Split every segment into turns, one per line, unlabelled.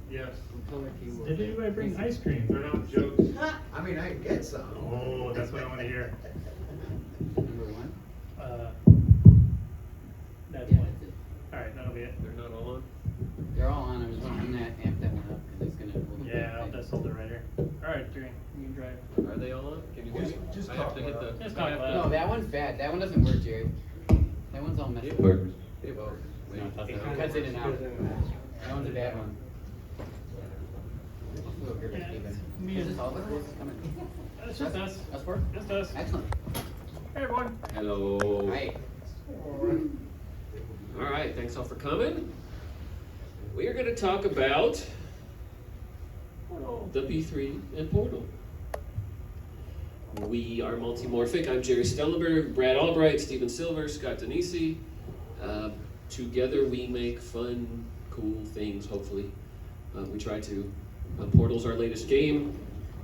Yes.
Did anybody bring ice cream?
They're not jokes.
I mean, I can get some.
Oh, that's what I want to hear.
Number one?
That's
Yeah,
one.
that's it.
All right, that'll be it.
They're not all on.
They're all on. I was wondering that amp that went up because it's gonna.
Yeah, I'll just hold it right here. All right, Jerry, you can drive.
Are they all on? Can you hear me?
Just
I have
talk
to hit the.
loud.
Just
I
talk
have
loud.
No,
to-
that one's bad. That one doesn't work, Jerry. That one's all messed
It
up.
works. It works. Wait.
It cuts in and out. That one's a bad one. Go here,
Yeah,
Steven.
me
Is
and-
this all of us? Come in.
That's just us.
Us four?
Just us.
Excellent.
Hey, everyone.
Hello.
Hi.
All right, thanks all for coming. We are going to talk about the P3 and Portal. We are Multimorphic. I'm Jerry Stellenberg, Brad Albright, Stephen Silver, Scott Denisi. Together we make fun, cool things, hopefully. We try to. Portal's our latest game.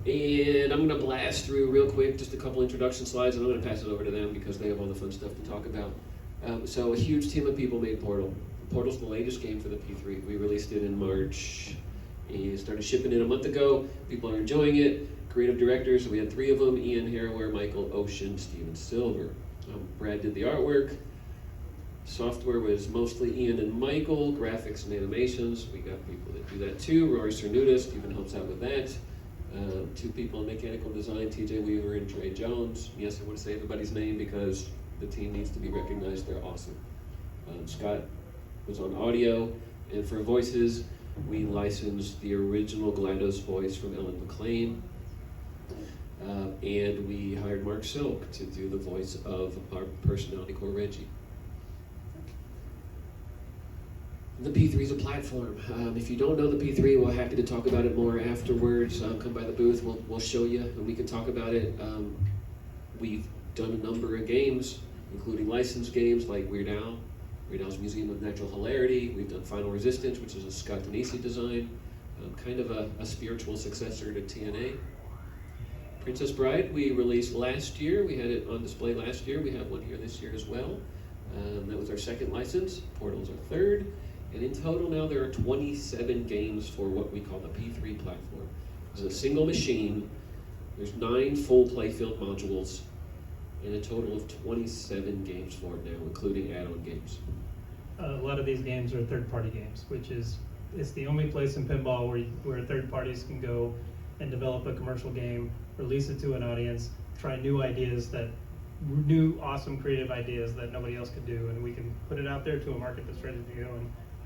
And I'm going to blast through real quick just a couple introduction slides, and I'm going to pass it over to them because they have all the fun stuff to talk about. So a huge team of people made Portal. Portal's the latest game for the P3. We released it in March and started shipping it a month ago. People are enjoying it. Creative directors, we had 3 of them: Ian Harrower, Michael Ocean, Steven Silver. Brad did the artwork. Software was mostly Ian and Michael. Graphics and animations, we got people that do that too. Rory Cernuda, Steven helps out with that. 2 people in mechanical design, TJ Weaver and Trey Jones. Yes, I want to say everybody's name because the team needs to be recognized. They're awesome. Scott was on audio, and for voices, we licensed the original GLaDOS voice from Ellen McLean. And we hired Mark Silk to do the voice of our personality core Reggie. The P3 is a platform. If you don't know the P3, we're happy to talk about it more afterwards. Come by the booth, we'll show you, and we can talk about it. We've done a number of games, including licensed games like Weird Al, Weird Al's Museum of Natural Hilarity. We've done Final Resistance, which is a Scott Denisi design, kind of a spiritual successor to TNA. Princess Bride, we released last year. We had it on display last year. We have one here this year as well. That was our 2nd license. Portal's our 3rd. And in total now there are 27 games for what we call the P3 platform. It's a single machine. There's 9 full playfield modules, and a total of 27 games for it now, including add-on games.
A lot of these games are third-party games, which is it's the only place in pinball where third parties can go and develop a commercial game, release it to an audience, try new awesome creative ideas that nobody else could do, and we can put it out there to a market that's ready to go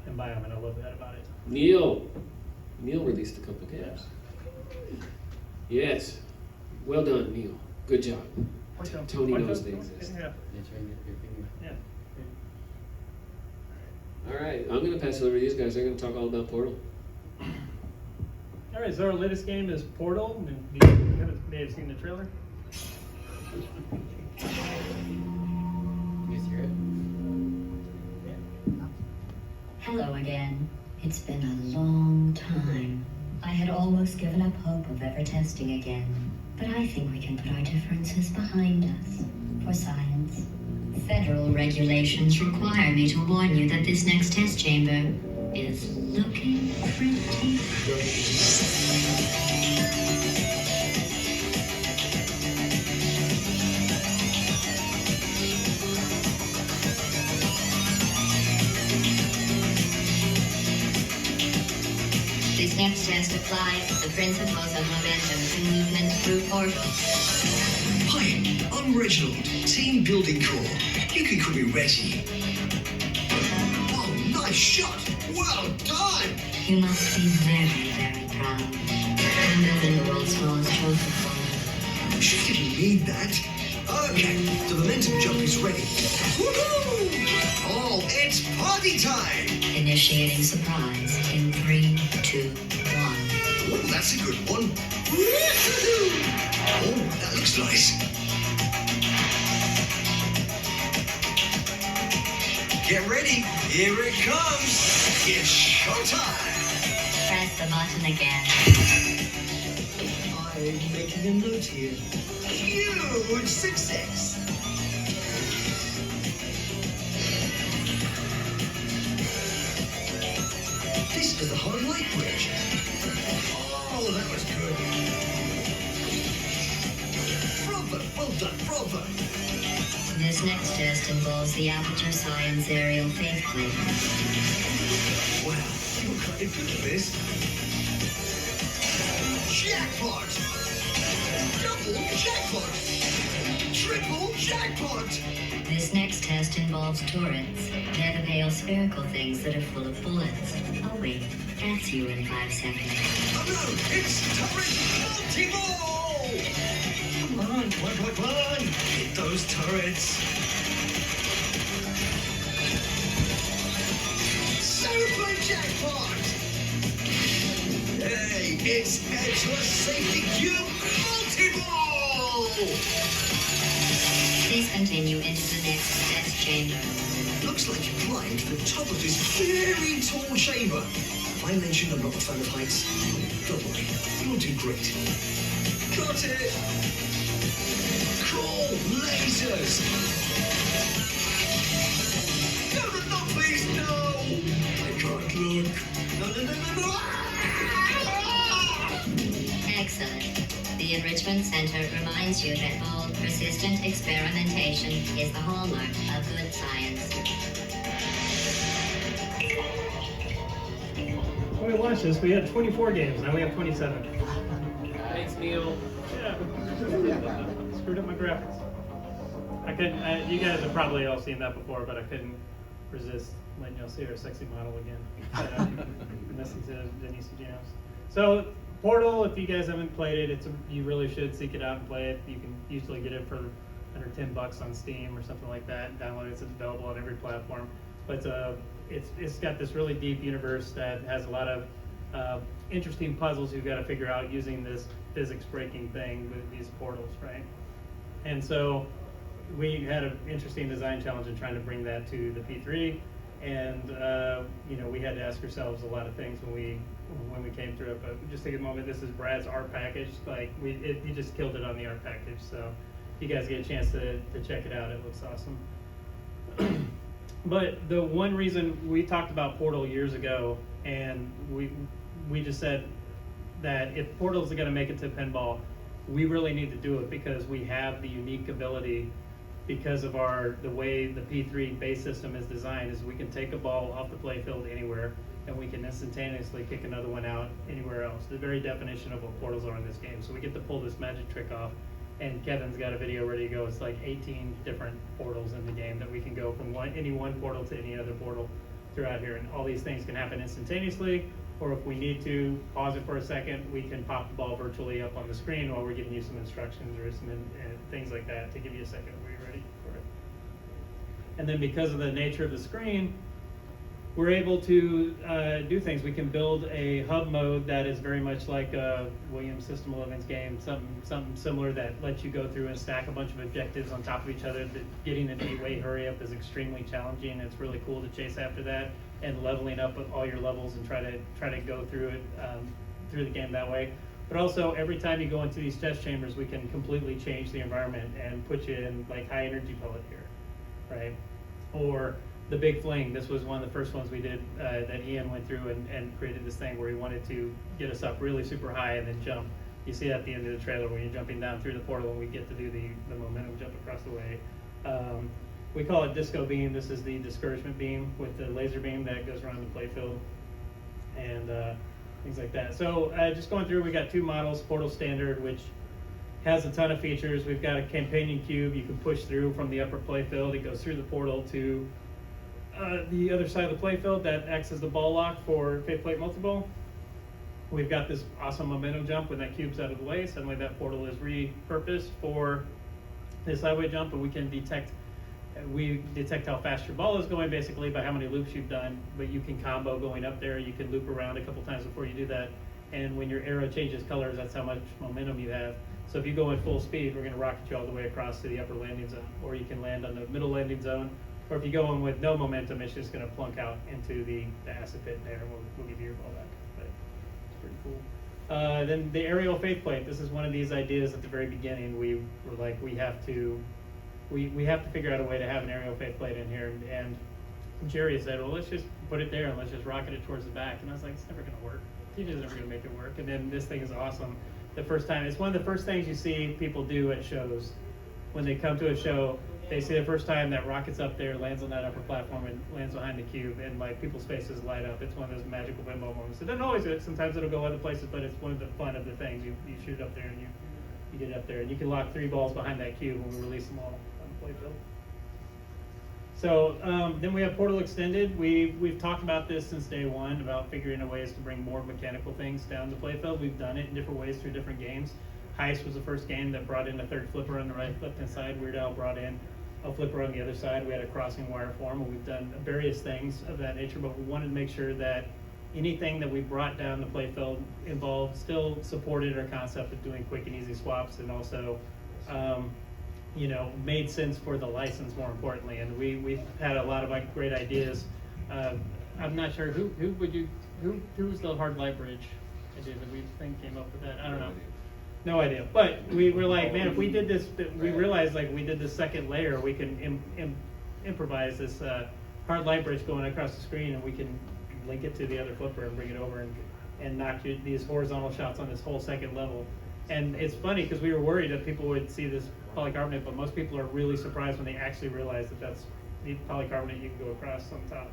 and buy them, and I love that about it.
Neil released a couple games. Yes, well done, Neil. Good job. Tony knows they exist.
Yeah.
That's right, your finger.
Yeah.
All right, I'm going to pass it over to these guys. They're going to talk all about Portal.
All right, so our latest game is Portal. You may have seen the trailer.
You guys hear it?
Hello again. It's been a long time. I had almost given up hope of ever testing again. But I think we can put our differences behind us. For science. Federal regulations require me to warn you that this next test chamber is looking pretty. This next test applies the principles of momentum and movement through portals.
Hi, I'm Reginald, Team Building Core. You can call me Reggie. Oh, nice shot! Well done!
You must be very, very proud. I'm building the world's smallest trophy form.
She didn't need that. Okay, the momentum jump is ready. Woohoo! Oh, it's party time!
Initiating surprise in 3, 2, 1.
Oh, that's a good one. Woohoo! Oh, that looks nice. Get ready, here it comes. It's showtime.
Press the button again.
I'm making a note here. Huge success. This is the highlight bridge.
next test involves the Aperture Science aerial faceplate.
Wow, you're kind of good at this. Jackpot! Double jackpot! Triple jackpot!
This next test involves turrets. They're the pale spherical things that are full of bullets. Oh wait, that's you in 5 seconds.
Oh no, it's turret multi-ball! Come on, come on! Hit those turrets! Super jackpot! Hey, it's Edgeless Safety Cube multi-ball!
Please continue into the next test chamber.
Looks like you're climbing to the top of this very tall chamber. I mentioned I'm not a fan of heights. Don't worry, you'll do great. Got it! Cool lasers! No, no, no, please, no! I can't look. No, no, no, no, no! Ah!
Excellent. The Enrichment Center reminds you that bold, persistent experimentation is the hallmark of good science.
When we launched this, we had 24 games. Now we have 27.
Thanks, Neil.
Yeah. Screwed up my graphics. I couldn't. You guys have probably all seen that before, but I couldn't resist letting y'all see our sexy model again. Listening to Denise Jams. So Portal, if you guys haven't played it, you really should seek it out and play it. You can usually get it for under $10 on Steam or something like that. Download it. It's available on every platform. But it's got this really deep universe that has a lot of interesting puzzles you've got to figure out using this physics-breaking thing with these portals, right? And so we had an interesting design challenge in trying to bring that to the P3, and we had to ask ourselves a lot of things when we came through it. But just take a moment. This is Brad's art package. He just killed it on the art package. So if you guys get a chance to check it out, it looks awesome. But the one reason we talked about Portal years ago, and we just said that if Portal's going to make it to pinball, we really need to do it because we have the unique ability, because of the way the P3 base system is designed, is we can take a ball off the playfield anywhere and we can instantaneously kick another one out anywhere else. The very definition of what portals are in this game. So we get to pull this magic trick off. And Kevin's got a video ready to go. It's like 18 different portals in the game that we can go from any one portal to any other portal throughout here. And all these things can happen instantaneously, or if we need to pause it for a second, we can pop the ball virtually up on the screen while we're giving you some instructions or some things like that to give you a second where you're ready for it. And then because of the nature of the screen, we're able to do things. We can build a hub mode that is very much like a Williams System 11's game, something similar that lets you go through and stack a bunch of objectives on top of each other. Getting an 8-way hurry up is extremely challenging. It's really cool to chase after that, and leveling up all your levels and try to go through it through the game that way. But also, every time you go into these test chambers, we can completely change the environment and put you in like high energy pellet here, right? Or the Big Fling. This was one of the first ones we did that Ian went through and created this thing where he wanted to get us up really super high and then jump. You see at the end of the trailer when you're jumping down through the portal, and we get to do the momentum jump across the way. We call it Disco Beam. This is the discouragement beam with the laser beam that goes around the playfield and things like that. So just going through, we got 2 models, Portal Standard, which has a ton of features. We've got a companion cube you can push through from the upper playfield. It goes through the portal to the other side of the playfield that acts as the ball lock for fifth plate multi-ball. We've got this awesome momentum jump when that cube's out of the way. Suddenly that portal is repurposed for this sideway jump, and we detect how fast your ball is going basically by how many loops you've done, but you can combo going up there. You can loop around a couple times before you do that. And when your arrow changes colors, that's how much momentum you have. So if you go in full speed, we're gonna rocket you all the way across to the upper landing zone, or you can land on the middle landing zone. Or if you go in with no momentum, it's just going to plunk out into the acid pit there, and we'll give you your ball back. But it's pretty cool. Then the aerial faceplate. This is one of these ideas at the very beginning. We were like, we have to figure out a way to have an aerial faceplate in here. And Jerry said, well, let's just put it there and let's just rocket it towards the back. And I was like, it's never going to work. TJ's never going to make it work. And then this thing is awesome. The first time, it's one of the first things you see people do at shows. When they come to a show, they say the first time that rocket's up there, lands on that upper platform and lands behind the cube, and like people's faces light up. It's one of those magical pinball moments. It doesn't always do it. Sometimes it'll go other places, but it's one of the fun of the things. You shoot it up there and you get it up there, and you can lock 3 balls behind that cube when we release them all on the playfield. So then we have Portal Extended. We've talked about this since day one, about figuring out ways to bring more mechanical things down the playfield. We've done it in different ways through different games. Heist was the first game that brought in a third flipper on the left-hand side. Weird Al brought in a flipper on the other side. We had a crossing wire form, and we've done various things of that nature, but we wanted to make sure that anything that we brought down the playfield involved still supported our concept of doing quick and easy swaps, and also made sense for the license, more importantly. And we had a lot of like great ideas. I'm not sure who was the hard light bridge idea that we think came up with that. I don't know. No idea. But we were like, man, if we did this, we realized like we did the second layer, we can improvise this hard light bridge going across the screen, and we can link it to the other flipper and bring it over and knock these horizontal shots on this whole second level. And it's funny because we were worried that people would see this polycarbonate, but most people are really surprised when they actually realize that that's the polycarbonate you can go across on top.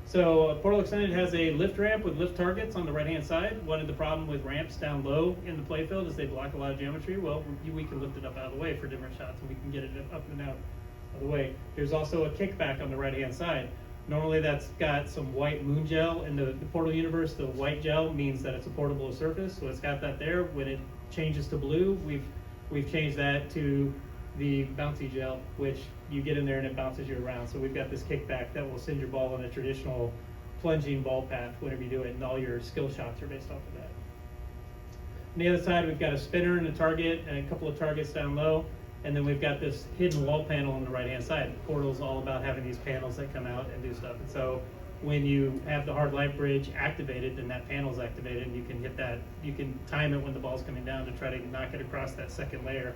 So Portal Extended has a lift ramp with lift targets on the right-hand side. One of the problem with ramps down low in the playfield is they block a lot of geometry. Well, we can lift it up out of the way for different shots, and we can get it up and out of the way. There's also a kickback on the right-hand side. Normally that's got some white moon gel. In the Portal universe, the white gel means that it's a portable surface, so it's got that there. When it changes to blue, we've changed that to the bouncy gel, which you get in there and it bounces you around. So we've got this kickback that will send your ball on a traditional plunging ball path whenever you do it, and all your skill shots are based off of that. On the other side, we've got a spinner and a target and a couple of targets down low, and then we've got this hidden wall panel on the right-hand side. Portal's all about having these panels that come out and do stuff. And so when you have the hard light bridge activated, then that panel's activated, and you can hit that, you can time it when the ball's coming down to try to knock it across that second layer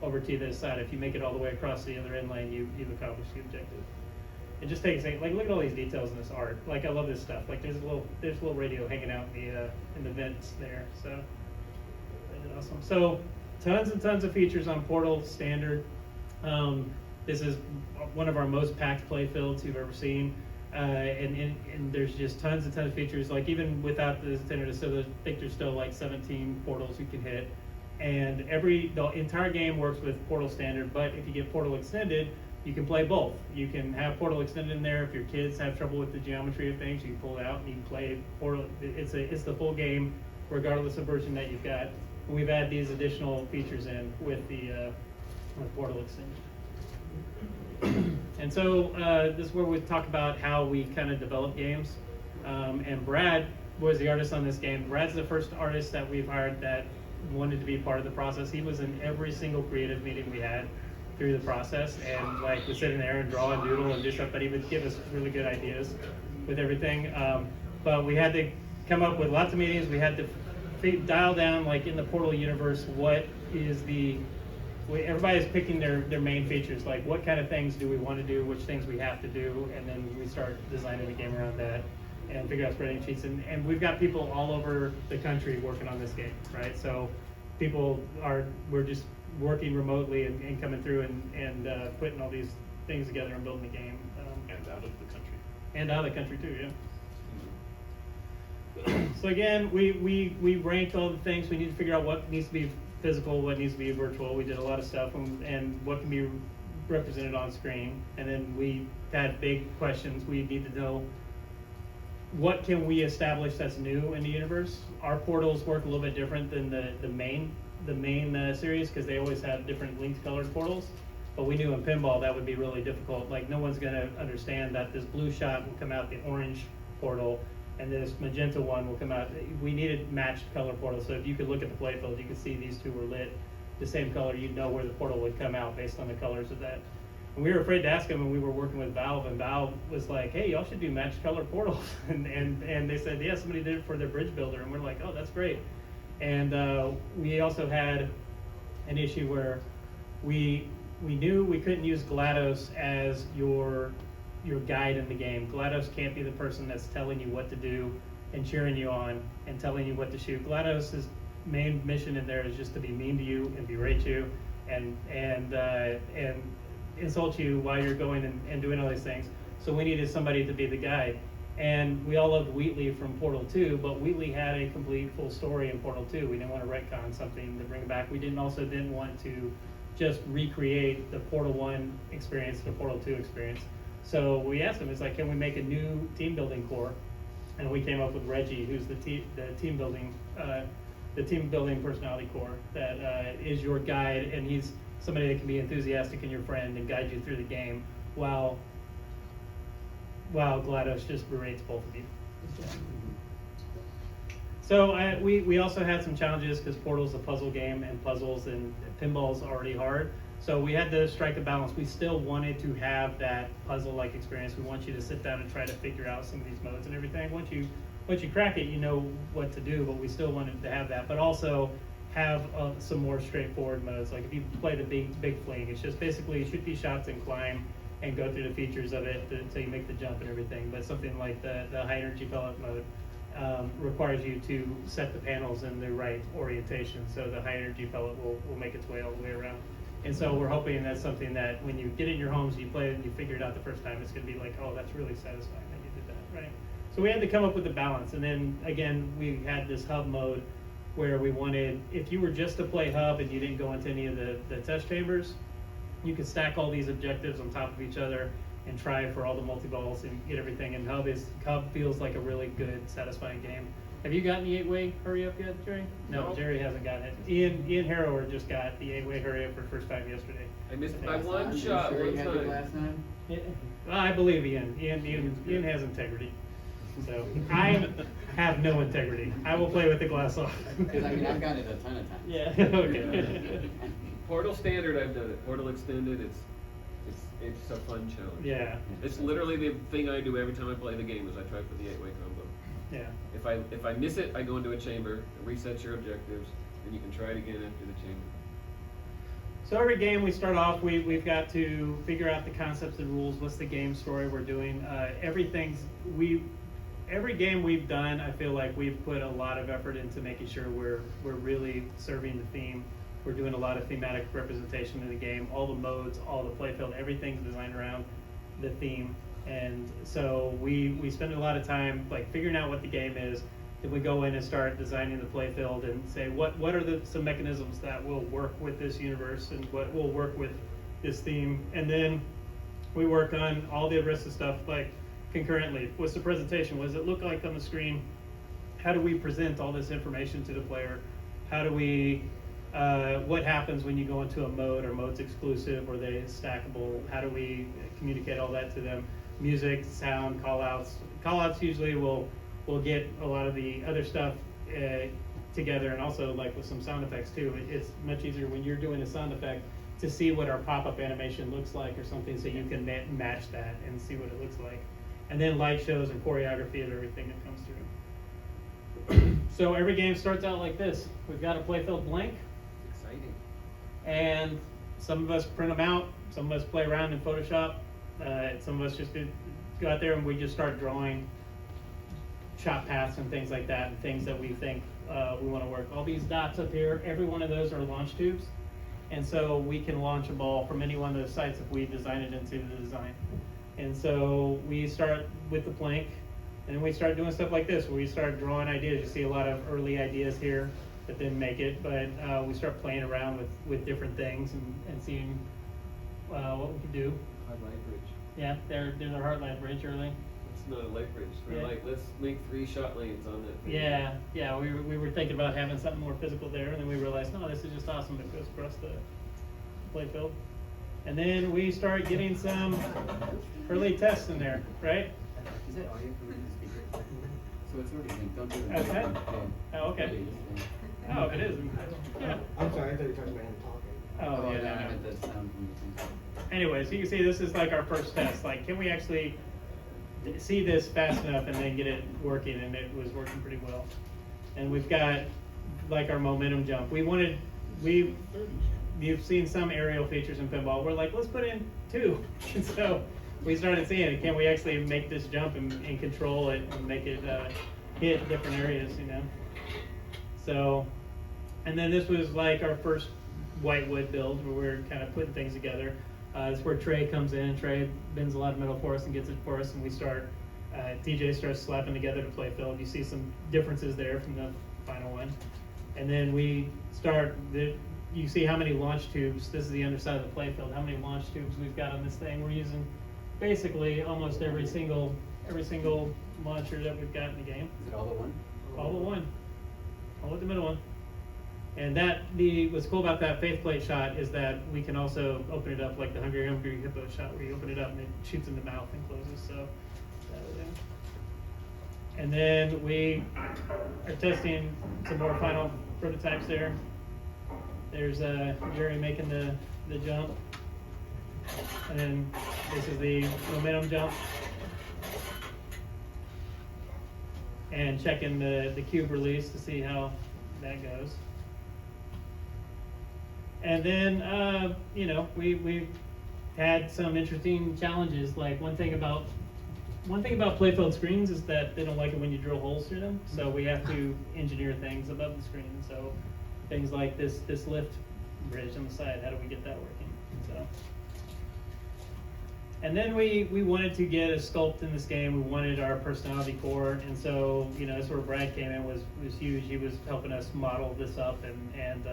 over to the other side. If you make it all the way across the other end lane, you've accomplished the objective. It just takes like look at all these details in this art. Like I love this stuff. Like there's a little radio hanging out in the vents there. So that's awesome. So tons and tons of features on Portal Standard. This is one of our most packed play fields you've ever seen. And there's just tons and tons of features. Like even without the standard, so I think there's still like 17 portals you can hit. And the entire game works with Portal Standard, but if you get Portal Extended, you can play both. You can have Portal Extended in there. If your kids have trouble with the geometry of things, you can pull it out and you can play Portal. It's the full game, regardless of version that you've got. And we've added these additional features in with with Portal Extended. And so this is where we talk about how we kind of develop games. And Brad was the artist on this game. Brad's the first artist that we've hired that wanted to be part of the process. He was in every single creative meeting we had through the process, and like would sit in there and draw and doodle and do stuff, but he would give us really good ideas with everything. But we had to come up with lots of meetings. We had to dial down, like in the Portal universe, what is everybody's picking their main features, like what kind of things do we want to do, which things we have to do, and then we start designing the game around that and figure out spreading sheets. And we've got people all over the country working on this game, right? So we're just working remotely and coming through and putting all these things together and building the game.
And out of the country.
And out of the country too, yeah. So again, we ranked all the things. We need to figure out what needs to be physical, what needs to be virtual. We did a lot of stuff and what can be represented on screen. And then we had big questions. We need to know what can we establish that's new in the universe. Our portals work a little bit different than the main series because they always have different linked colored portals. But we knew in Pinball that would be really difficult. Like no one's gonna understand that this blue shot will come out the orange portal and this magenta one will come out. We needed matched color portals. So if you could look at the playfield, you could see these two were lit the same color. You'd know where the portal would come out based on the colors of that. And we were afraid to ask them when we were working with Valve, and Valve was like, hey, y'all should do matched color portals. and they said, yeah, somebody did it for their bridge builder. And we're like, oh, that's great. And we also had an issue where we knew we couldn't use GLaDOS as your guide in the game. GLaDOS can't be the person that's telling you what to do and cheering you on and telling you what to shoot. GLaDOS's main mission in there is just to be mean to you and berate you and insult you while you're going and doing all these things. So we needed somebody to be the guide. And we all loved Wheatley from Portal 2, but Wheatley had a complete full story in Portal 2. We didn't want to retcon something to bring it back. We didn't want to just recreate the Portal 1 experience, the Portal 2 experience. So we asked him, it's like, can we make a new team building core? And we came up with Reggie, who's the team building personality core that is your guide, and he's somebody that can be enthusiastic and your friend and guide you through the game while GLaDOS just berates both of you. So we also had some challenges because Portal's a puzzle game, and puzzles and pinball's already hard. So we had to strike a balance. We still wanted to have that puzzle-like experience. We want you to sit down and try to figure out some of these modes and everything. Once you crack it, you know what to do, but we still wanted to have that. But also have some more straightforward modes. Like if you play the big fling, it's just basically shoot these shots and climb and go through the features of it until you make the jump and everything. But something like the high energy pellet mode requires you to set the panels in the right orientation, so the high energy pellet will make its way all the way around. And so we're hoping that's something that when you get in your homes, you play it and you figure it out the first time, it's gonna be like, oh, that's really satisfying that you did that, right? So we had to come up with a balance. And then again, we had this hub mode where we wanted, if you were just to play hub and you didn't go into any of the test chambers, you could stack all these objectives on top of each other and try for all the multi-balls and get everything. And hub feels like a really good, satisfying game. Have you gotten the 8-way hurry up yet, Jerry? No, Jerry hasn't gotten it. Ian Harrower just got the 8-way hurry up for the first time yesterday.
I missed
I
by
think.
one
Are you
shot,
sure you
one
had it
time.
last time?
Yeah. Well, I believe Ian. Ian has integrity. So I have no integrity. I will play with the glass off.
Because I mean, I've got it a ton of times.
Yeah. Okay.
Portal Standard, I've done it. Portal Extended, it's a fun challenge.
Yeah.
It's literally the thing I do every time I play the game is I try for the 8-way combo.
Yeah.
If I miss it, I go into a chamber, it resets your objectives, and you can try it again after the chamber.
So every game we start off, we've got to figure out the concepts and rules. What's the game story we're doing? Every game we've done, I feel like we've put a lot of effort into making sure we're really serving the theme. We're doing a lot of thematic representation in the game. All the modes, all the playfield, everything's designed around the theme. And so we spend a lot of time like figuring out what the game is. Then we go in and start designing the playfield and say what are some mechanisms that will work with this universe and what will work with this theme. And then we work on all the rest of the stuff like concurrently. What's the presentation? What does it look like on the screen? How do we present all this information to the player? How do we what happens when you go into a mode, or mode's exclusive, or they stackable? How do we communicate all that to them? Music, sound, callouts. Callouts usually will get a lot of the other stuff together, and also like with some sound effects too. It's much easier when you're doing a sound effect to see what our pop-up animation looks like or something, so you can match that and see what it looks like. And then light shows and choreography of everything that comes through. So every game starts out like this. We've got a playfield blank.
Exciting.
And some of us print them out, some of us play around in Photoshop, some of us just go out there and we just start drawing shot paths and things like that, and things that we think we want to work. All these dots up here, every one of those are launch tubes, and so we can launch a ball from any one of those sites if we design it into the design. And so we start with the plank, and then we start doing stuff like this, where we start drawing ideas. You see a lot of early ideas here that didn't make it, but we start playing around with different things and seeing what we can do.
Hard light bridge.
Yeah, there's our Heartland Bridge early.
It's not a light bridge. We're
Yeah.
like, let's make 3 shot lanes on that thing.
Yeah, we were thinking about having something more physical there, and then we realized, no, this is just awesome. It goes across the playfield. And then we start getting some early tests in there, right?
Is that audio coming in the speaker? So it's already linked, don't do it.
Okay.
Yeah.
Oh, okay. Oh, if it is, yeah.
I'm sorry, I thought you were talking about him talking.
Oh, yeah,
no, I
no, no.
meant the sound from the thing.
Anyway, so you can see this is like our first test. Like, can we actually see this fast enough and then get it working? And it was working pretty well. And we've got like our momentum jump. You've seen some aerial features in pinball. We're like, let's put in 2. And so we started seeing it. Can we actually make this jump and control it and make it hit different areas, you know? So, and then this was like our first white wood build where we're kind of putting things together. It's where Trey comes in. Trey bends a lot of metal for us and gets it for us, and we start. TJ starts slapping together the play field. You see some differences there from the final one, and then we start. You see how many launch tubes. This is the underside of the play field. How many launch tubes we've got on this thing? We're using basically almost every single launcher that we've got in the game.
Is it all but one?
All but one. All but the middle one. And what's cool about that faith plate shot is that we can also open it up like the Hungry Hippo shot where you open it up and it shoots in the mouth and closes. So that was it. And then we are testing some more final prototypes there. There's Jerry making the jump. And then this is the momentum jump. And checking the cube release to see how that goes. And then, we've had some interesting challenges. Like one thing about playfield screens is that they don't like it when you drill holes through them. So we have to engineer things above the screen. So things like this lift bridge on the side, how do we get that working? So. And then we wanted to get a sculpt in this game. We wanted our personality core, and so that's where Brad came in was huge. He was helping us model this up and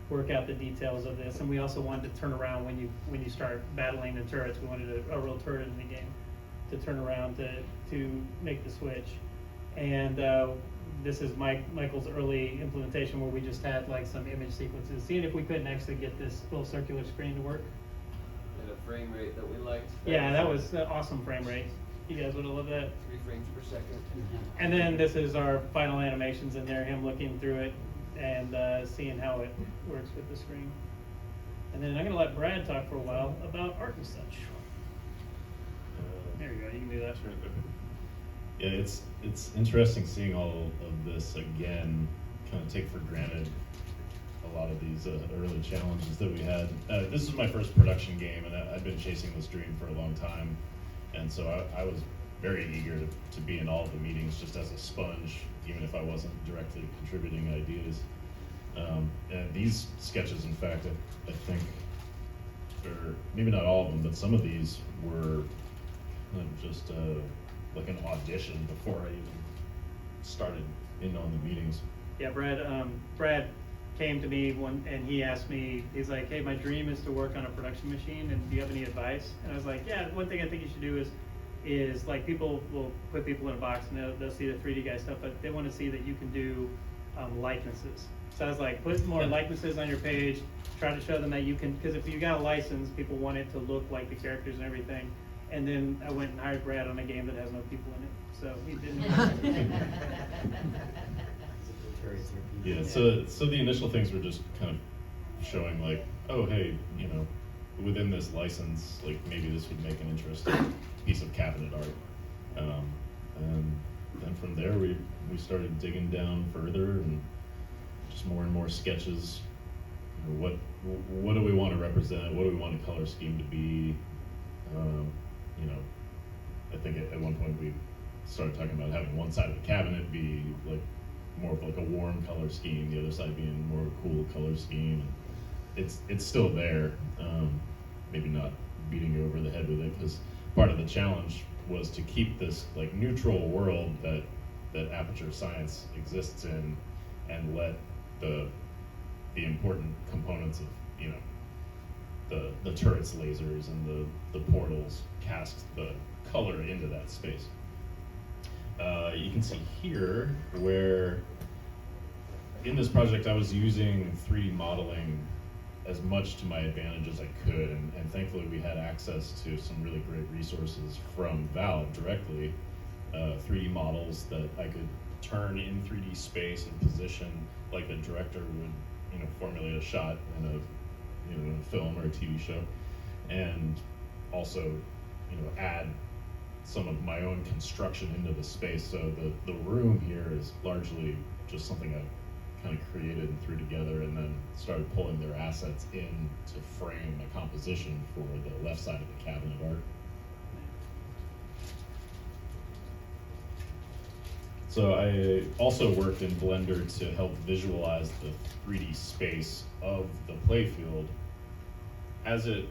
work out the details of this. And we also wanted to turn around when you start battling the turrets. We wanted a real turret in the game to turn around to make the switch. And this is Michael's early implementation where we just had like some image sequences, seeing if we couldn't actually get this little circular screen to work.
At a frame rate that we liked.
Yeah, that was an awesome frame rate. You guys would have loved that.
3 frames per second.
And then this is our final animations in there, him looking through it and seeing how it works with the screen. And then I'm gonna let Brad talk for a while about art and such. There you go, you can do that.
Yeah, it's interesting seeing all of this again, kind of take for granted a lot of these early challenges that we had. This is my first production game, and I've been chasing this dream for a long time, and so I was very eager to be in all of the meetings just as a sponge, even if I wasn't directly contributing ideas. And these sketches, in fact, I think, or maybe not all of them, but some of these were just like an audition before I even started in on the meetings.
Yeah, Brad came to me and he asked me, he's like, hey, my dream is to work on a production machine, and do you have any advice? And I was like, yeah, one thing I think you should do is like people will put people in a box and they'll see the 3D guy stuff, but they want to see that you can do likenesses. So I was like, put more likenesses on your page, try to show them that you can, because if you got a license, people want it to look like the characters and everything. And then I went and hired Brad on a game that has no people in it, so he didn't.
Yeah, so the initial things were just kind of showing like, oh hey, within this license, like maybe this would make an interesting piece of cabinet art. And then from there we started digging down further and just more and more sketches. What do we want to represent? What do we want a color scheme to be? I think at one point we started talking about having one side of the cabinet be like more of like a warm color scheme, the other side being more of a cool color scheme. And it's still there, maybe not beating you over the head with it, because part of the challenge was to keep this like neutral world that Aperture Science exists in, and let the important components of the turrets, lasers, and the portals cast the color into that space. You can see here where in this project I was using 3D modeling as much to my advantage as I could, and thankfully we had access to some really great resources from Valve directly, 3D models that I could turn in 3D space and position like a director would formulate a shot in a film or a TV show, and also add some of my own construction into the space. So the room here is largely just something I kind of created and threw together, and then started pulling their assets in to frame a composition for the left side of the cabinet art. So I also worked in Blender to help visualize the 3D space of the playfield as it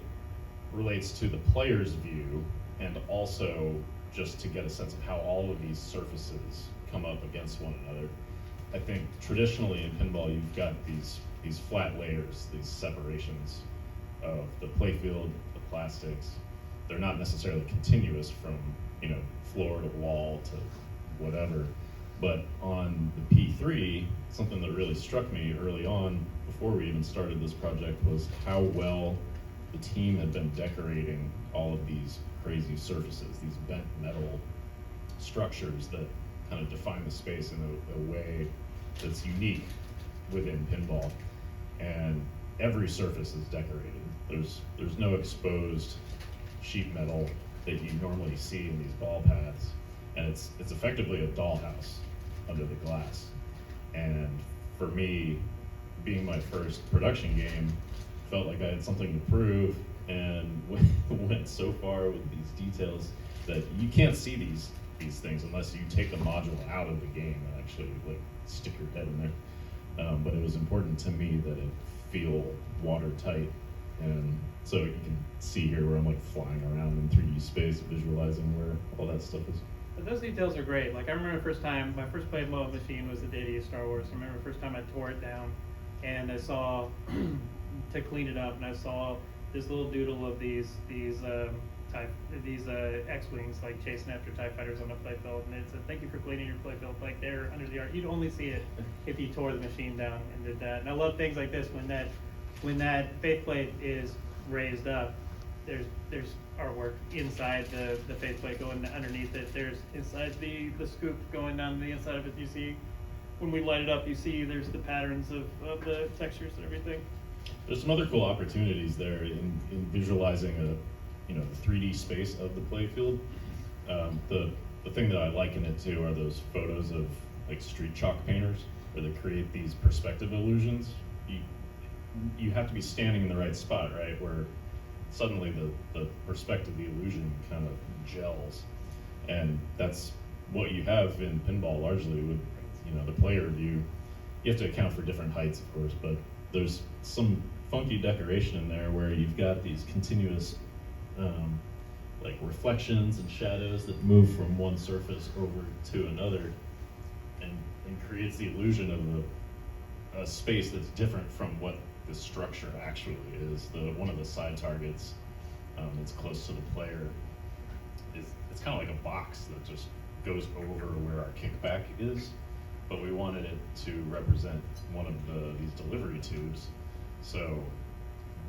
relates to the player's view, and also just to get a sense of how all of these surfaces come up against one another. I think traditionally in pinball, you've got these flat layers, these separations of the playfield, the plastics. They're not necessarily continuous from, you know, floor to wall to whatever. But on the P3, something that really struck me early on, before we even started this project, was how well the team had been decorating all of these crazy surfaces, these bent metal structures that kind of define the space in a way that's unique within pinball. And every surface is decorated. There's no exposed sheet metal that you normally see in these ball pads, and it's effectively a dollhouse under the glass. And for me, being my first production game, felt like I had something to prove, and went so far with these details that you can't see these things unless you take the module out of the game and actually like stick your head in there. But it was important to me that it feel watertight, and so you can see here where I'm like flying around in 3D space, visualizing where all that stuff is.
But those details are great. Like I remember the first time, my first playable machine was the Day of Star Wars. I remember the first time I tore it down, and I saw to clean it up, and I saw this little doodle of these X-wings like chasing after TIE fighters on the playfield, and it said, "Thank you for cleaning your playfield." Like they're under the art. You'd only see it if you tore the machine down and did that. And I love things like this when that faceplate is raised up. There's artwork inside the faceplate going underneath it. There's inside the scoop going down the inside of it. You see when we light it up, you see there's the patterns of the textures and everything.
There's some other cool opportunities there in visualizing the 3D space of the playfield. The thing that I liken it to are those photos of like street chalk painters, where they create these perspective illusions. You have to be standing in the right spot, right, where suddenly the perspective, the illusion kind of gels. And that's what you have in pinball largely with, the player view. You have to account for different heights, of course, but there's some funky decoration in there where you've got these continuous like reflections and shadows that move from one surface over to another, and creates the illusion of a space that's different from what the structure actually is. One of the side targets that's close to the player it's kind of like a box that just goes over where our kickback is, but we wanted it to represent one of these delivery tubes, so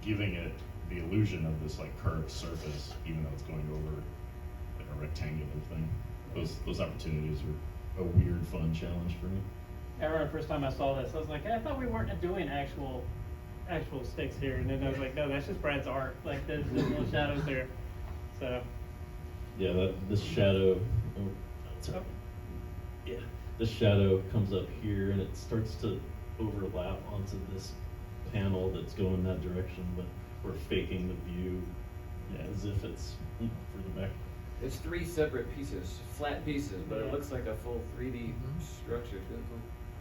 giving it the illusion of this like curved surface, even though it's going over like a rectangular thing. Those opportunities were a weird, fun challenge for me.
I remember the first time I saw this, I was like, I thought we weren't doing actual sticks here, and then I was like, no, that's just Brad's art. Like there's little shadows there. So
yeah, this shadow. Yeah, this shadow comes up here, and it starts to overlap onto this panel that's going that direction, but we're faking the view as if it's further back.
It's 3 separate pieces, flat pieces, but
Yeah.
it looks like a full 3D structure. It's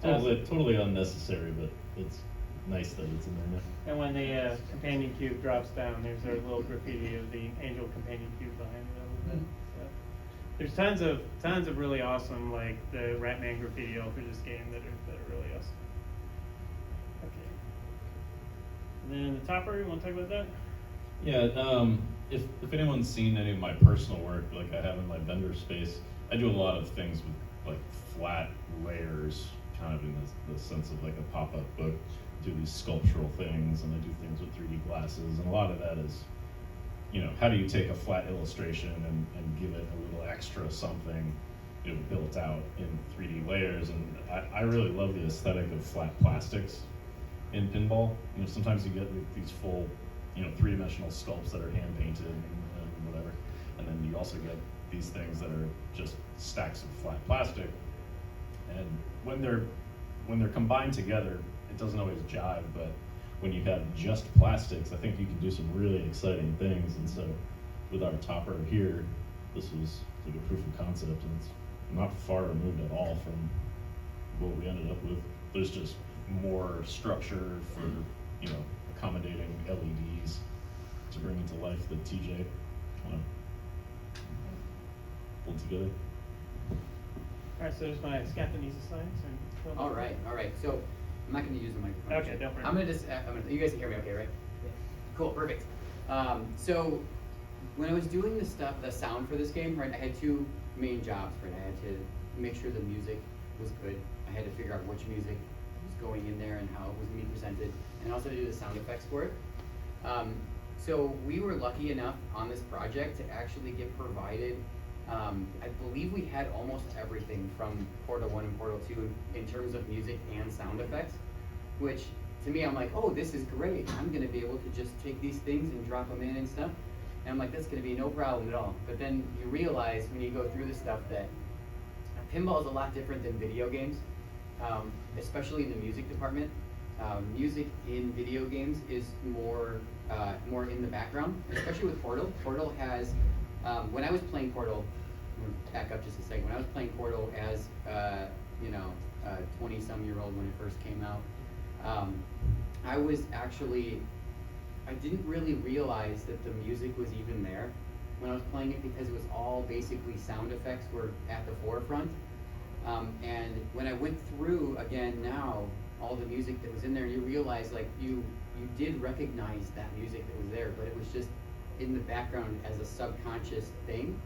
really cool.
Totally unnecessary, but it's nice that it's in there now.
and when the companion cube drops down, there's a little graffiti of the angel companion cube behind it a little bit. So there's tons of really awesome like the Ratman graffiti all through this game that are really awesome. Okay. And then the topper, you want to talk about that?
Yeah, if anyone's seen any of my personal work, like I have in my vendor space, I do a lot of things with like flat layers, kind of in the sense of like a pop-up book. I do these sculptural things, and I do things with 3D glasses, and a lot of that is, how do you take a flat illustration and give it a little extra something, built out in 3D layers. And I really love the aesthetic of flat plastics in pinball. Sometimes you get these full, 3-dimensional sculpts that are hand painted and whatever, and then you also get these things that are just stacks of flat plastic. And when they're combined together, it doesn't always jive, but when you have just plastics, I think you can do some really exciting things. And so with our topper here, this was like a proof of concept, and it's not far removed at all from what we ended up with. There's just more structure for, you know, accommodating LEDs to bring into life that TJ kind of pulled together.
Alright, so there's my Scapinese science and.
All right. So I'm not going to use the microphone.
Okay, don't worry.
I'm going to just. You guys can hear me, okay, right? Cool. Perfect. So when I was doing the sound for this game, right, I had two main jobs. Right, I had to make sure the music was good. I had to figure out which music was going in there and how it was going to be presented, and also to do the sound effects for it. So we were lucky enough on this project to actually get provided. I believe we had almost everything from Portal 1 and Portal 2 in terms of music and sound effects, which to me, I'm like, oh, this is great. I'm going to be able to just take these things and drop them in and stuff. And I'm like, that's going to be no problem at all. But then you realize when you go through this stuff that pinball is a lot different than video games, especially in the music department. Music in video games is more in the background, especially with Portal. Portal has, when I was playing Portal, I'm gonna back up just a second. When I was playing Portal as, a 20-some-year-old when it first came out, I didn't really realize that the music was even there when I was playing it, because it was all basically sound effects were at the forefront. And when I went through again now, all the music that was in there, you realize like you did recognize that music that was there, but it was just in the background as a subconscious thing.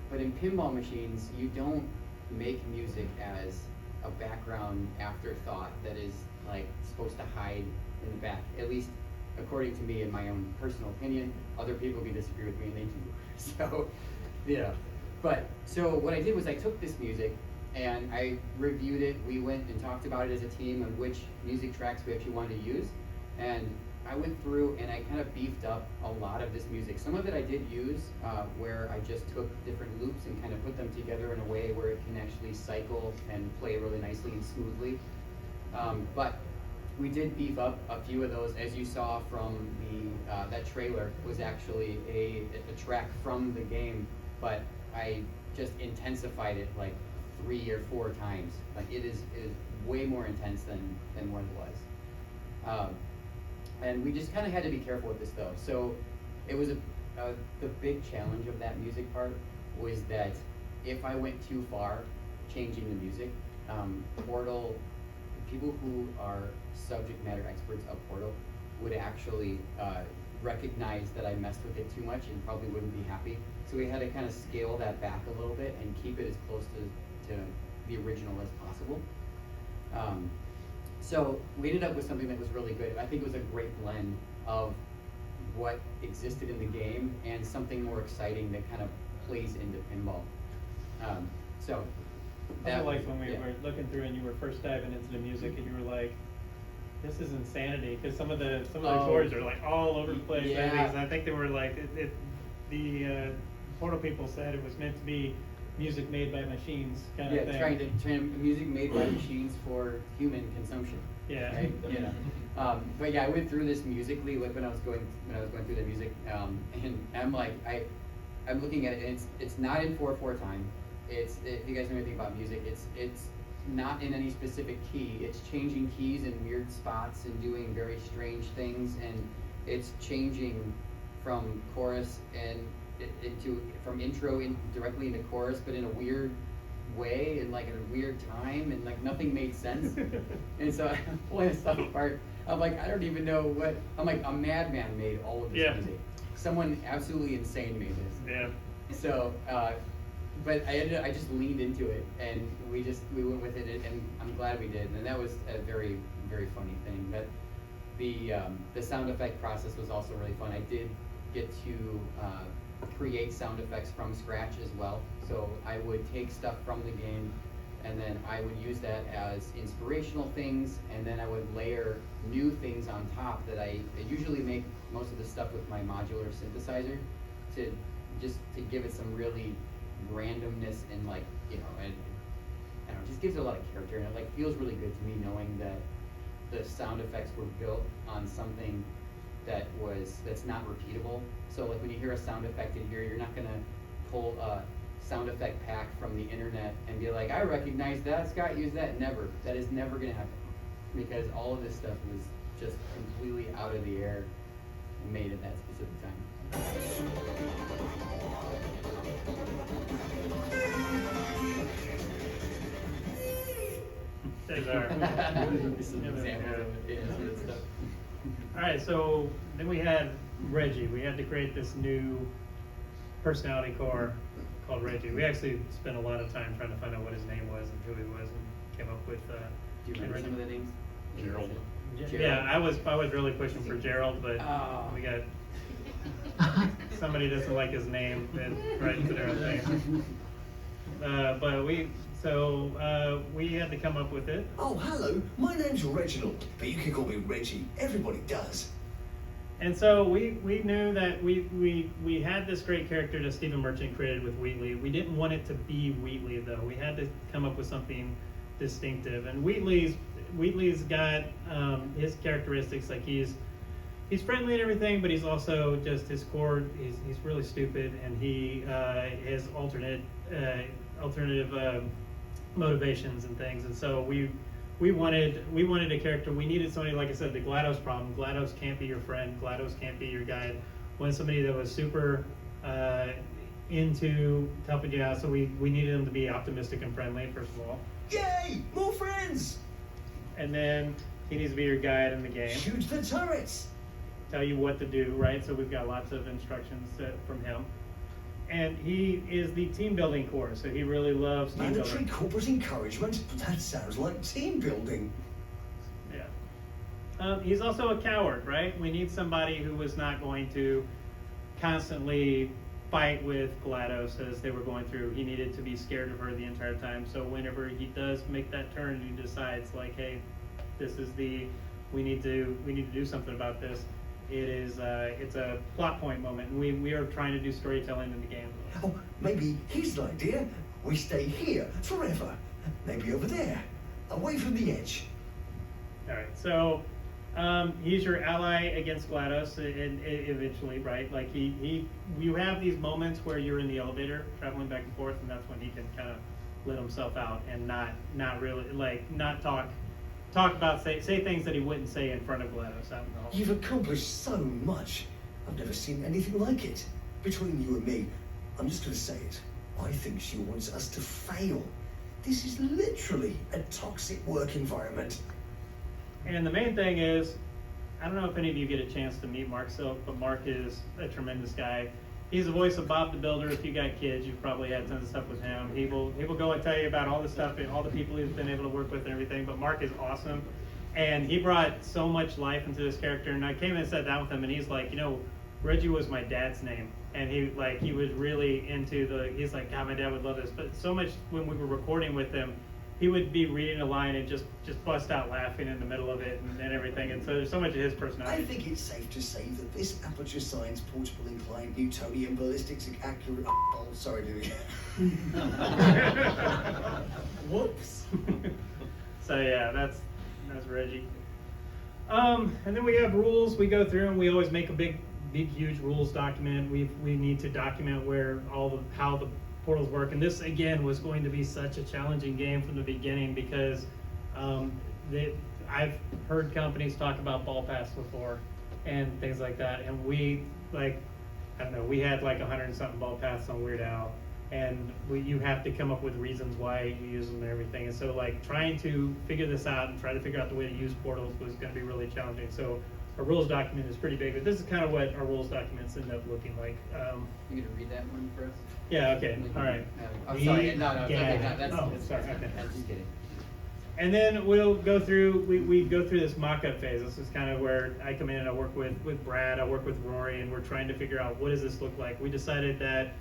But in pinball machines, you don't make music as a background afterthought that is like supposed to hide in the back, at least according to me in my own personal opinion. Other people can disagree with me and they do. So, yeah. But, so what I did was I took this music and I reviewed it. We went and talked about it as a team on which music tracks we actually wanted to use. And I went through and I kind of beefed up a lot of this music. Some of it I did use where I just took different loops and kind of put them together in a way where it can actually cycle and play really nicely and smoothly. But we did beef up a few of those, as you saw from the that trailer was actually a track from the game, but I just intensified it like 3 or 4 times. Like it is way more intense than what it was. And we just kind of had to be careful with this though. So it was the big challenge of that music part was that if I went too far changing the music, Portal, people who are subject matter experts of Portal would actually recognize that I messed with it too much and probably wouldn't be happy. So we had to kind of scale that back a little bit and keep it as close to the original as possible. So we ended up with something that was really good. I think it was a great blend of what existed in the game and something more exciting that kind of plays into pinball. So
I feel like when we were looking through and you were first diving into the music and you were like, this is insanity, because some of the chords are like all over the place.
Yeah.
And I think they were like, the Portal people said it was meant to be music made by machines kind of thing.
Trying to music made by machines for human consumption.
Yeah.
Right? Yeah. But yeah, I went through this musically like when I was going through the music, and I'm like I'm looking at it and it's not in 4/4 time. If you guys know anything about music, it's not in any specific key. It's changing keys in weird spots and doing very strange things, and it's changing from chorus and from intro directly into chorus, but in a weird way and like in a weird time, and like nothing made sense. And so I'm pulling stuff apart. I'm like, I don't even know what. I'm like, a madman made all of this music. Someone absolutely insane made this.
Yeah.
So, but I just leaned into it and we went with it, and I'm glad we did. And that was a very, very funny thing. That the sound effect process was also really fun. I did get to create sound effects from scratch as well. So I would take stuff from the game and then I would use that as inspirational things, and then I would layer new things on top that I usually make most of the stuff with my modular synthesizer to give it some really randomness and like, and I don't know, just gives it a lot of character, and it like feels really good to me knowing that the sound effects were built on something that's not repeatable. So like when you hear a sound effect in here, you're not gonna pull a sound effect pack from the internet and be like, I recognize that, Scott used that. Never. That is never gonna happen. Because all of this stuff was just completely out of the air and made at that specific time.
There's our.
Some examples of it, yeah, some of that stuff.
All right, so then we had Reggie. We had to create this new personality core called Reggie. We actually spent a lot of time trying to find out what his name was and who he was, and came up with.
Do you remember some of the names?
Gerald.
Yeah, I was really pushing for Gerald, but we got somebody doesn't like his name, then right into their own thing. But we had to come up with it.
Oh, hello. My name's Reginald, but you can call me Reggie. Everybody does.
And so we knew that we had this great character that Stephen Merchant created with Wheatley. We didn't want it to be Wheatley though. We had to come up with something distinctive. And Wheatley's got his characteristics, like he's friendly and everything, but he's also just his core. He's really stupid, and he has alternative motivations and things. And so we wanted a character. We needed somebody, like I said, the GLaDOS problem. GLaDOS can't be your friend. GLaDOS can't be your guide. We wanted somebody that was super into helping you out. So we needed him to be optimistic and friendly, first of all.
Yay! More friends!
And then he needs to be your guide in the game.
Shoot the turrets!
Tell you what to do, right? So we've got lots of instructions from him. And he is the team building core, so he really loves team
Mandatory
building.
corporate encouragement? That sounds like team building.
Yeah. He's also a coward, right? We need somebody who was not going to constantly fight with GLaDOS as they were going through. He needed to be scared of her the entire time. So whenever he does make that turn and he decides, like, hey, this is we need to do something about this. It's a plot point moment, and we are trying to do storytelling in the game.
Oh, maybe here's an idea. We stay here forever. Maybe over there, away from the edge.
All right, so he's your ally against GLaDOS eventually, right? Like you have these moments where you're in the elevator traveling back and forth, and that's when he can kind of let himself out and not really not talk about say things that he wouldn't say in front of GLaDOS out in the hall.
You've accomplished so much. I've never seen anything like it. Between you and me, I'm just going to say it. I think she wants us to fail. This is literally a toxic work environment.
And the main thing is, I don't know if any of you get a chance to meet Mark Silk, but Mark is a tremendous guy. He's the voice of Bob the Builder. If you got kids, you've probably had tons of stuff with him. He will go and tell you about all the stuff and all the people he's been able to work with and everything. But Mark is awesome, and he brought so much life into this character. And I came and sat down with him, and he's like, Reggie was my dad's name, and he was really into he's like, God, my dad would love this. But so much when we were recording with him, he would be reading a line and just bust out laughing in the middle of it and everything. And so there's so much of his personality.
I think it's safe to say that this aperture science portable inclined Newtonian ballistics accurate. Oh, sorry, Louis. Whoops.
So yeah, that's Reggie. And then we have rules. We go through and we always make a big huge rules document. We need to document how the portals work, and this again was going to be such a challenging game from the beginning because I've heard companies talk about ball pass before and things like that, and we had like 100 and something ball paths on Weird Al, and you have to come up with reasons why you use them and everything, and so like trying to figure this out and try to figure out the way to use portals was going to be really challenging. So our rules document is pretty big, but this is kind of what our rules documents end up looking like.
You gonna read that one for us?
Yeah, okay, all right.
I'm sorry, no, it's okay, no, that's
sorry, okay.
I'm just kidding.
And then we'll go through, we go through this mock-up phase. This is kind of where I come in and I work with Brad, I work with Rory, and we're trying to figure out what does this look like. We decided that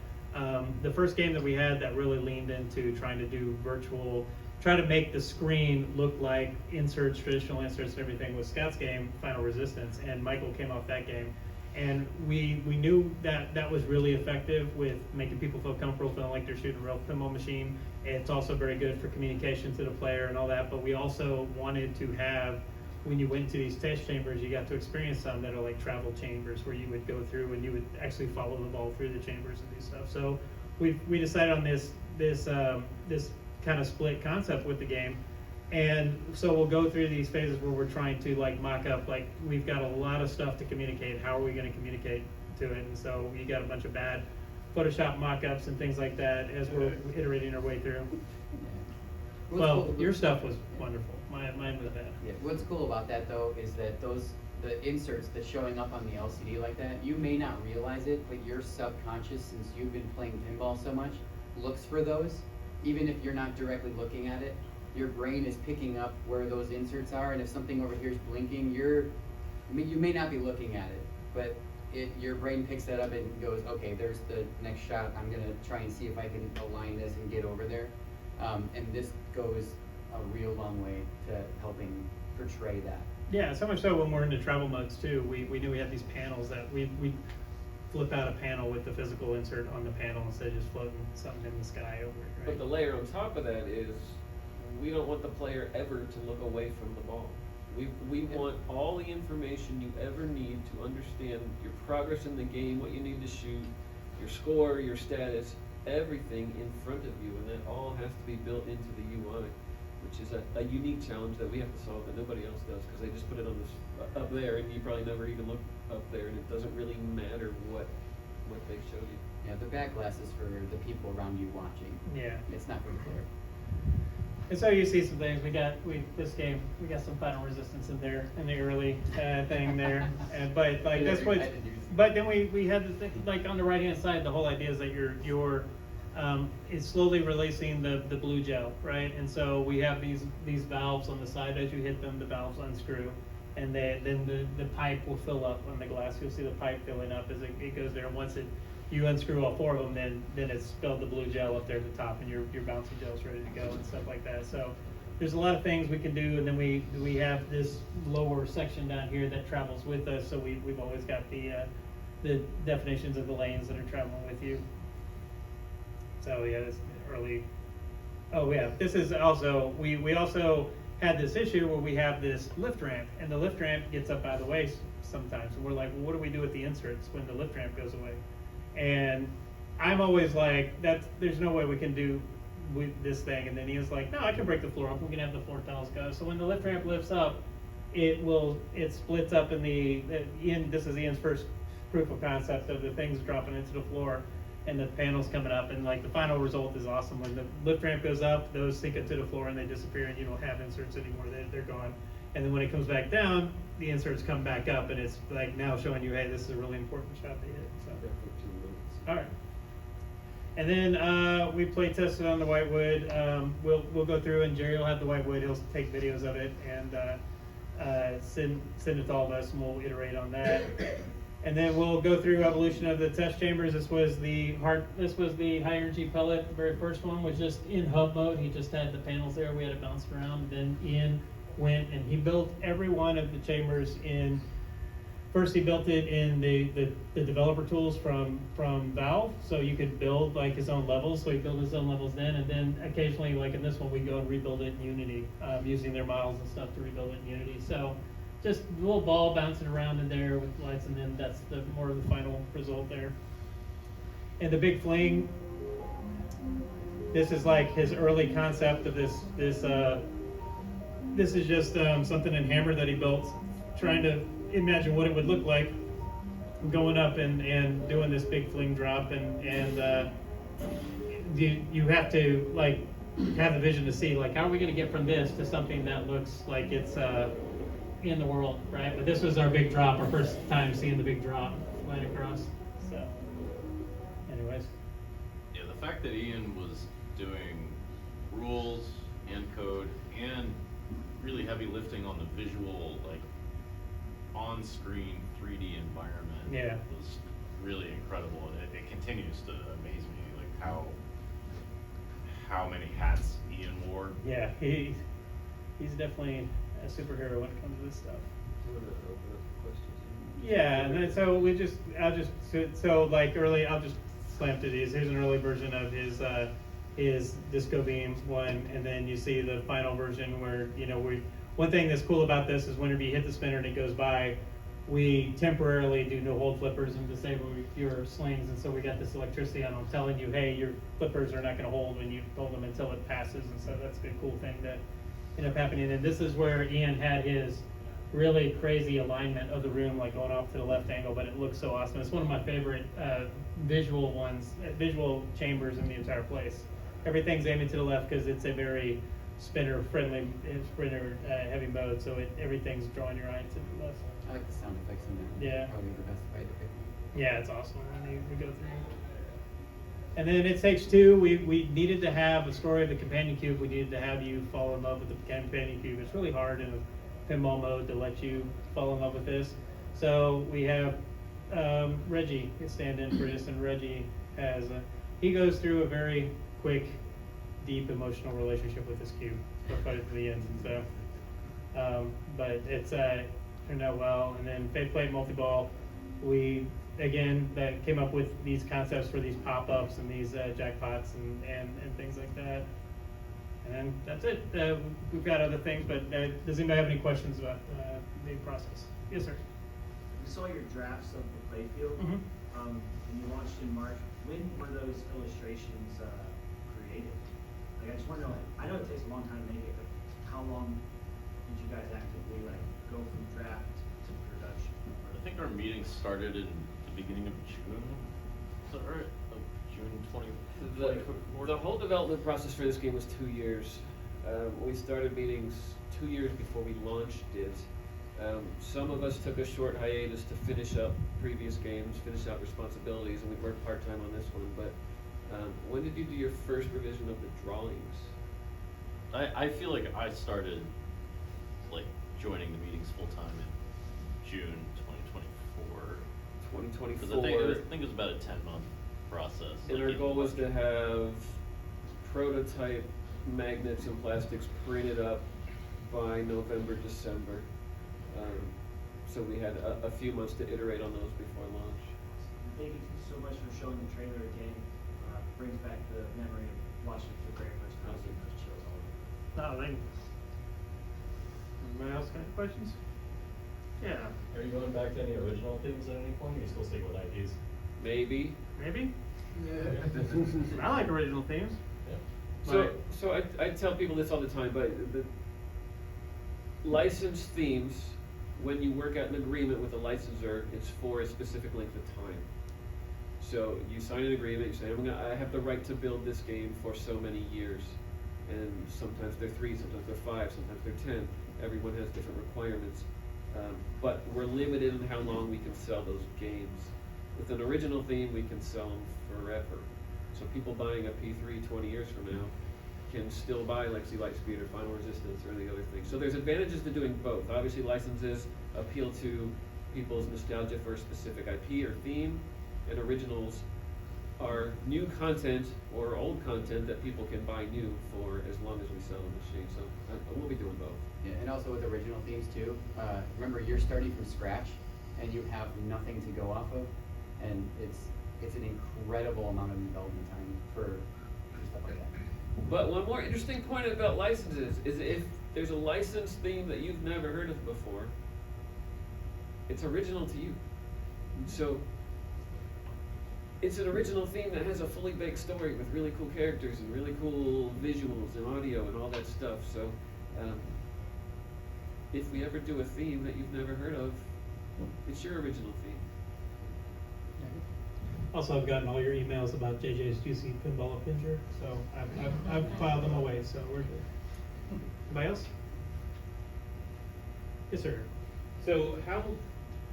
the first game that we had that really leaned into trying to do virtual, try to make the screen look like inserts, traditional inserts and everything was Scout's game, Final Resistance, and Michael came off that game. And we knew that was really effective with making people feel comfortable, feeling like they're shooting a real pinball machine. It's also very good for communication to the player and all that, but we also wanted to have, when you went to these test chambers, you got to experience some that are like travel chambers where you would go through and you would actually follow the ball through the chambers and do stuff. So we decided on this kind of split concept with the game. And so we'll go through these phases where we're trying to like mock up, like we've got a lot of stuff to communicate. How are we going to communicate to it? And so you got a bunch of bad Photoshop mock-ups and things like that as we're iterating our way through.
What's
Well,
cool-
your stuff was wonderful. Mine was bad.
Yeah, what's cool about that though is that the inserts that's showing up on the LCD like that, you may not realize it, but your subconscious, since you've been playing pinball so much, looks for those. Even if you're not directly looking at it, your brain is picking up where those inserts are, and if something over here is blinking, you may not be looking at it, but your brain picks that up and goes, okay, there's the next shot. I'm gonna try and see if I can align this and get over there. And this goes a real long way to helping portray that.
Yeah, so much so when we're into travel modes too, we knew we had these panels that we flip out a panel with the physical insert on the panel instead of just floating something in the sky over it, right?
But the layer on top of that is, we don't want the player ever to look away from the ball. We want all the information you ever need to understand your progress in the game, what you need to shoot, your score, your status, everything in front of you, and that all has to be built into the UI, which is a unique challenge that we have to solve that nobody else does, because they just put it on this up there, and you probably never even look up there, and it doesn't really matter what they showed you.
Yeah, the back glass is for the people around you watching.
Yeah.
It's not for the player.
And so you see some things. We got some final resistance in there in the early thing there. But like that's what. But then we had the thing, like on the right hand side, the whole idea is that you're it's slowly releasing the blue gel, right? And so we have these valves on the side. As you hit them, the valves unscrew, and then the pipe will fill up on the glass. You'll see the pipe filling up as it goes there. And once you unscrew all four of them, then it's spilled the blue gel up there at the top, and your bouncy gel's ready to go and stuff like that. So there's a lot of things we can do, and then we have this lower section down here that travels with us. So we've always got the definitions of the lanes that are traveling with you. So yeah, this early. Oh yeah, this is also we also had this issue where we have this lift ramp, and the lift ramp gets up out of the way sometimes, and we're like, well, what do we do with the inserts when the lift ramp goes away? And I'm always like, there's no way we can do with this thing. And then he was like, no, I can break the floor up. We can have the floor tiles go. So when the lift ramp lifts up, it splits up in this is Ian's first proof of concept of the things dropping into the floor and the panels coming up. And like the final result is awesome. When the lift ramp goes up, those sink into the floor and they disappear, and you don't have inserts anymore. They're gone. And then when it comes back down, the inserts come back up, and it's like now showing you, hey, this is a really important shot to hit. So. All right. And then we play tested on the whitewood. We'll go through, and Jerry will have the whitewood. He'll take videos of it and send it to all of us, and we'll iterate on that. And then we'll go through evolution of the test chambers. This was the high energy pellet. The very first one was just in hub mode. He just had the panels there. We had it bounced around. Then Ian went and he built every one of the chambers in. First, he built it in the developer tools from Valve, so you could build like his own levels. So he built his own levels then, and then occasionally, like in this one, we go and rebuild it in Unity, using their models and stuff to rebuild it in Unity. So just a little ball bouncing around in there with lights, and then that's more of the final result there. And the big fling, this is like his early concept of this is just something in Hammer that he built, trying to imagine what it would look like going up and doing this big fling drop, and you have to like have the vision to see like how are we going to get from this to something that looks like it's in the world, right? But this was our big drop, our first time seeing the big drop flying across. So anyways,
yeah, the fact that Ian was doing rules and code and really heavy lifting on the visual, like on-screen 3D environment was really incredible. It continues to amaze me, like how many hats Ian wore.
Yeah, he's definitely a superhero when it comes to this stuff. Yeah, and then so I'll just slam through these. Here's an early version of his Disco Beam one, and then you see the final version where one thing that's cool about this is whenever you hit the spinner and it goes by, we temporarily do no hold flippers and disable your slings, and so we got this electricity on them telling you, hey, your flippers are not gonna hold when you hold them until it passes, and so that's a cool thing that ended up happening. And this is where Ian had his really crazy alignment of the room, like going off to the left angle, but it looks so awesome. It's one of my favorite visual chambers in the entire place. Everything's aiming to the left because it's a very spinner friendly, spinner heavy mode, so everything's drawing your eye to the left.
I like the sound effects in there.
Yeah.
Probably the best way to pick one.
Yeah, it's awesome when we go through. And then at stage 2, we needed to have a story of the companion cube. We needed to have you fall in love with the companion cube. It's really hard in a pinball mode to let you fall in love with this. So we have Reggie stand in for this, and Reggie he goes through a very quick, deep emotional relationship with this cube right at the end. And so, but it's turned out well. And then Faith Plate Multi-Ball, we that came up with these concepts for these pop-ups and these jackpots and things like that. And then that's it. We've got other things, but does anybody have any questions about the process? Yes, sir.
We saw your drafts of the playfield,
Mhm.
and you launched in March. When were those illustrations created? Like, I just want to know. I know it takes a long time to make it, but how long did you guys actively go from draft to production?
I think our meeting started in the beginning of June. Is that right? Of June 2024?
The whole development process for this game was 2 years. We started meetings 2 years before we launched it. Some of us took a short hiatus to finish up previous games, finish out responsibilities, and we worked part-time on this one. But when did you do your first revision of the drawings?
I feel like I started joining the meetings full-time in June 2024.
2024.
Because I think it was about a 10-month process.
And our goal was to have prototype magnets and plastics printed up by November, December. So we had a few months to iterate on those before launch.
Thank you so much for showing the trailer again. Brings back the memory of watching it for the very first time. Those chills all over.
No, anybody else got any questions? Yeah,
Are you going back to any original themes at any point? Or are you still sticking with IPs?
Maybe.
maybe? I like original themes.
Yeah.
So I tell people this all the time, but the licensed themes, when you work out an agreement with a licensor, it's for a specific length of time. So you sign an agreement, you say, I have the right to build this game for so many years. And sometimes they're 3, sometimes they're 5, sometimes they're 10. Everyone has different requirements. But we're limited in how long we can sell those games. With an original theme, we can sell them forever. So people buying a P3 20 years from now can still buy Lexi Lightspeed or Final Resistance or any other thing. So there's advantages to doing both. Obviously, licenses appeal to people's nostalgia for a specific IP or theme, and originals are new content or old content that people can buy new for as long as we sell the machine. So we'll be doing both.
Yeah, and also with original themes too, remember you're starting from scratch and you have nothing to go off of, and it's an incredible amount of development time for stuff like that.
But one more interesting point about licenses is if there's a licensed theme that you've never heard of before, it's original to you. So it's an original theme that has a fully baked story with really cool characters and really cool visuals and audio and all that stuff. So if we ever do a theme that you've never heard of, it's your original theme.
Also, I've gotten all your emails about JJ's Juicy Pinball Pinger, so I've filed them away, so we're good. Anybody else? Yes, sir.
So how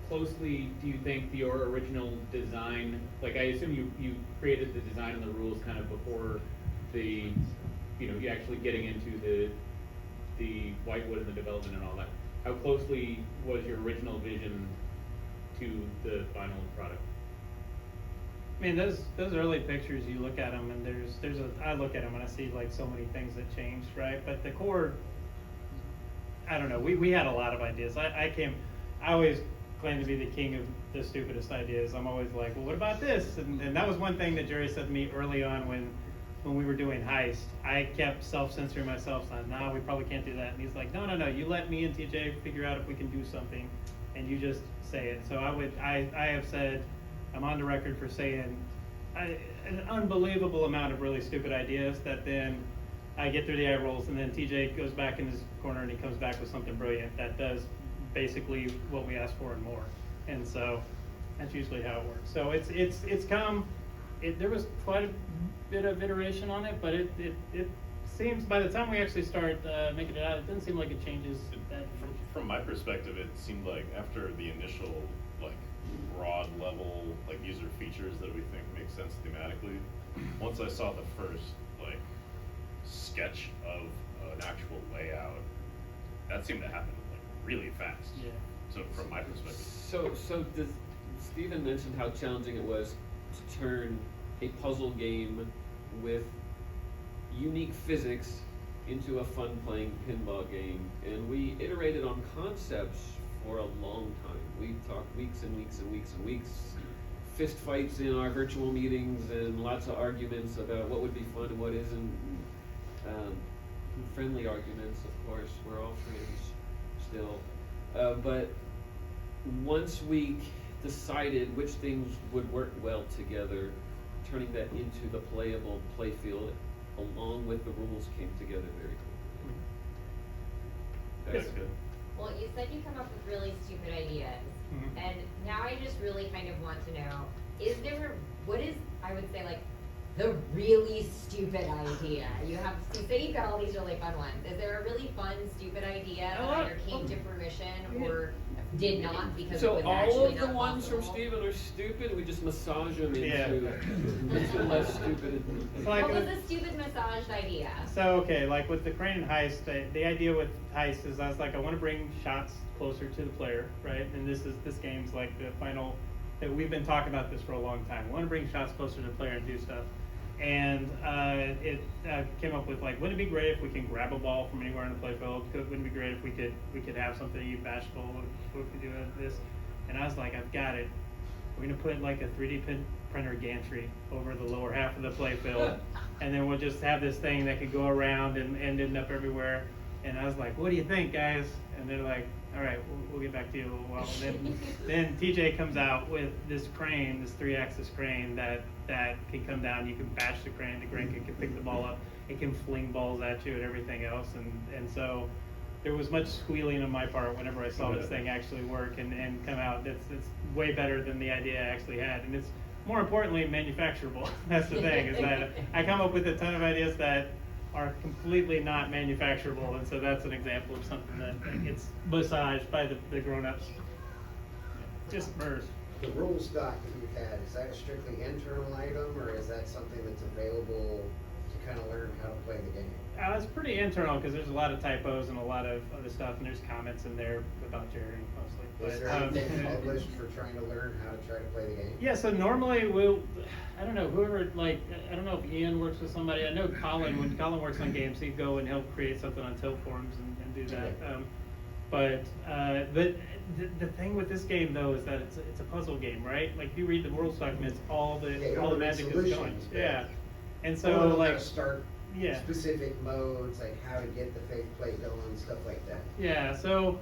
closely do you think your original design, like I assume you created the design and the rules kind of before the, you actually getting into the whitewood and the development and all that. How closely was your original vision to the final product?
I mean, those early pictures, you look at them and I look at them and I see like so many things that changed, right? But the core, I don't know, we had a lot of ideas. I always claim to be the king of the stupidest ideas. I'm always like, well, what about this? And that was one thing that Jerry said to me early on when we were doing Heist. I kept self-censoring myself, saying, no, we probably can't do that. And he's like, no, you let me and TJ figure out if we can do something. and you just say it. So I have said, I'm on the record for saying an unbelievable amount of really stupid ideas that then I get through the eye rolls, and then TJ goes back in his corner and he comes back with something brilliant that does basically what we asked for and more. And so that's usually how it works. So there was quite a bit of iteration on it, but it seems by the time we actually start making it out, it doesn't seem like it changes that.
From my perspective, it seemed like after the initial like broad level like user features that we think make sense thematically, once I saw the first like sketch of an actual layout, that seemed to happen like really fast.
Yeah.
So from my perspective.
So Stephen mentioned how challenging it was to turn a puzzle game with unique physics into a fun playing pinball game, and we iterated on concepts for a long time. We talked weeks and weeks and weeks and weeks, fist fights in our virtual meetings, and lots of arguments about what would be fun and what isn't. Friendly arguments, of course. We're all friends still. But once we decided which things would work well together, turning that into the playable playfield along with the rules came together very quickly. That's good.
Well, you said you come up with really stupid ideas, and now I just really kind of want to know, what is, I would say, like, the really stupid idea? You say you've got all these really fun ones. Is there a really fun, stupid idea that either came to fruition or did not because it was
So all
actually
of the
not
ones
possible?
from Steven are stupid, we just massage them into,
Yeah.
into less stupid.
Like
What was a stupid massaged idea?
So, okay, like with the crane and heist, the idea with heist is I was like, I want to bring shots closer to the player, right? And this game's like the final, that we've been talking about this for a long time. I want to bring shots closer to the player and do stuff. And it came up with like, wouldn't it be great if we can grab a ball from anywhere in the playfield? Wouldn't it be great if we could have something you bashful if we could do this? And I was like, I've got it. We're gonna put like a 3D printer gantry over the lower half of the playfield, and then we'll just have this thing that could go around and end up everywhere. And I was like, what do you think, guys? And they're like, all right, we'll get back to you in a little while. And then TJ comes out with this crane, this 3-axis crane that can come down. You can bash the crane can pick the ball up. It can fling balls at you and everything else. And so there was much squealing on my part whenever I saw this thing actually work and come out. It's way better than the idea I actually had. And it's more importantly manufacturable. That's the thing, is that I come up with a ton of ideas that are completely not manufacturable, and so that's an example of something that gets massaged by the grown-ups. Just MERS.
The rules doc that you've had, is that a strictly internal item, or is that something that's available to kind of learn how to play the game?
It's pretty internal because there's a lot of typos and a lot of other stuff, and there's comments in there about Jerry mostly.
Is there anything published for trying to learn how to try to play the game?
Yeah, so normally I don't know, I don't know if Ian works with somebody. I know Colin, when Colin works on games, he'd go and he'll create something on Tilt forums and do that. But the thing with this game though is that it's a puzzle game, right? Like if you read the rules documents, all the magic is going. Yeah. And so like
start specific modes, like how to get the fake plate going, stuff like that.
Yeah, so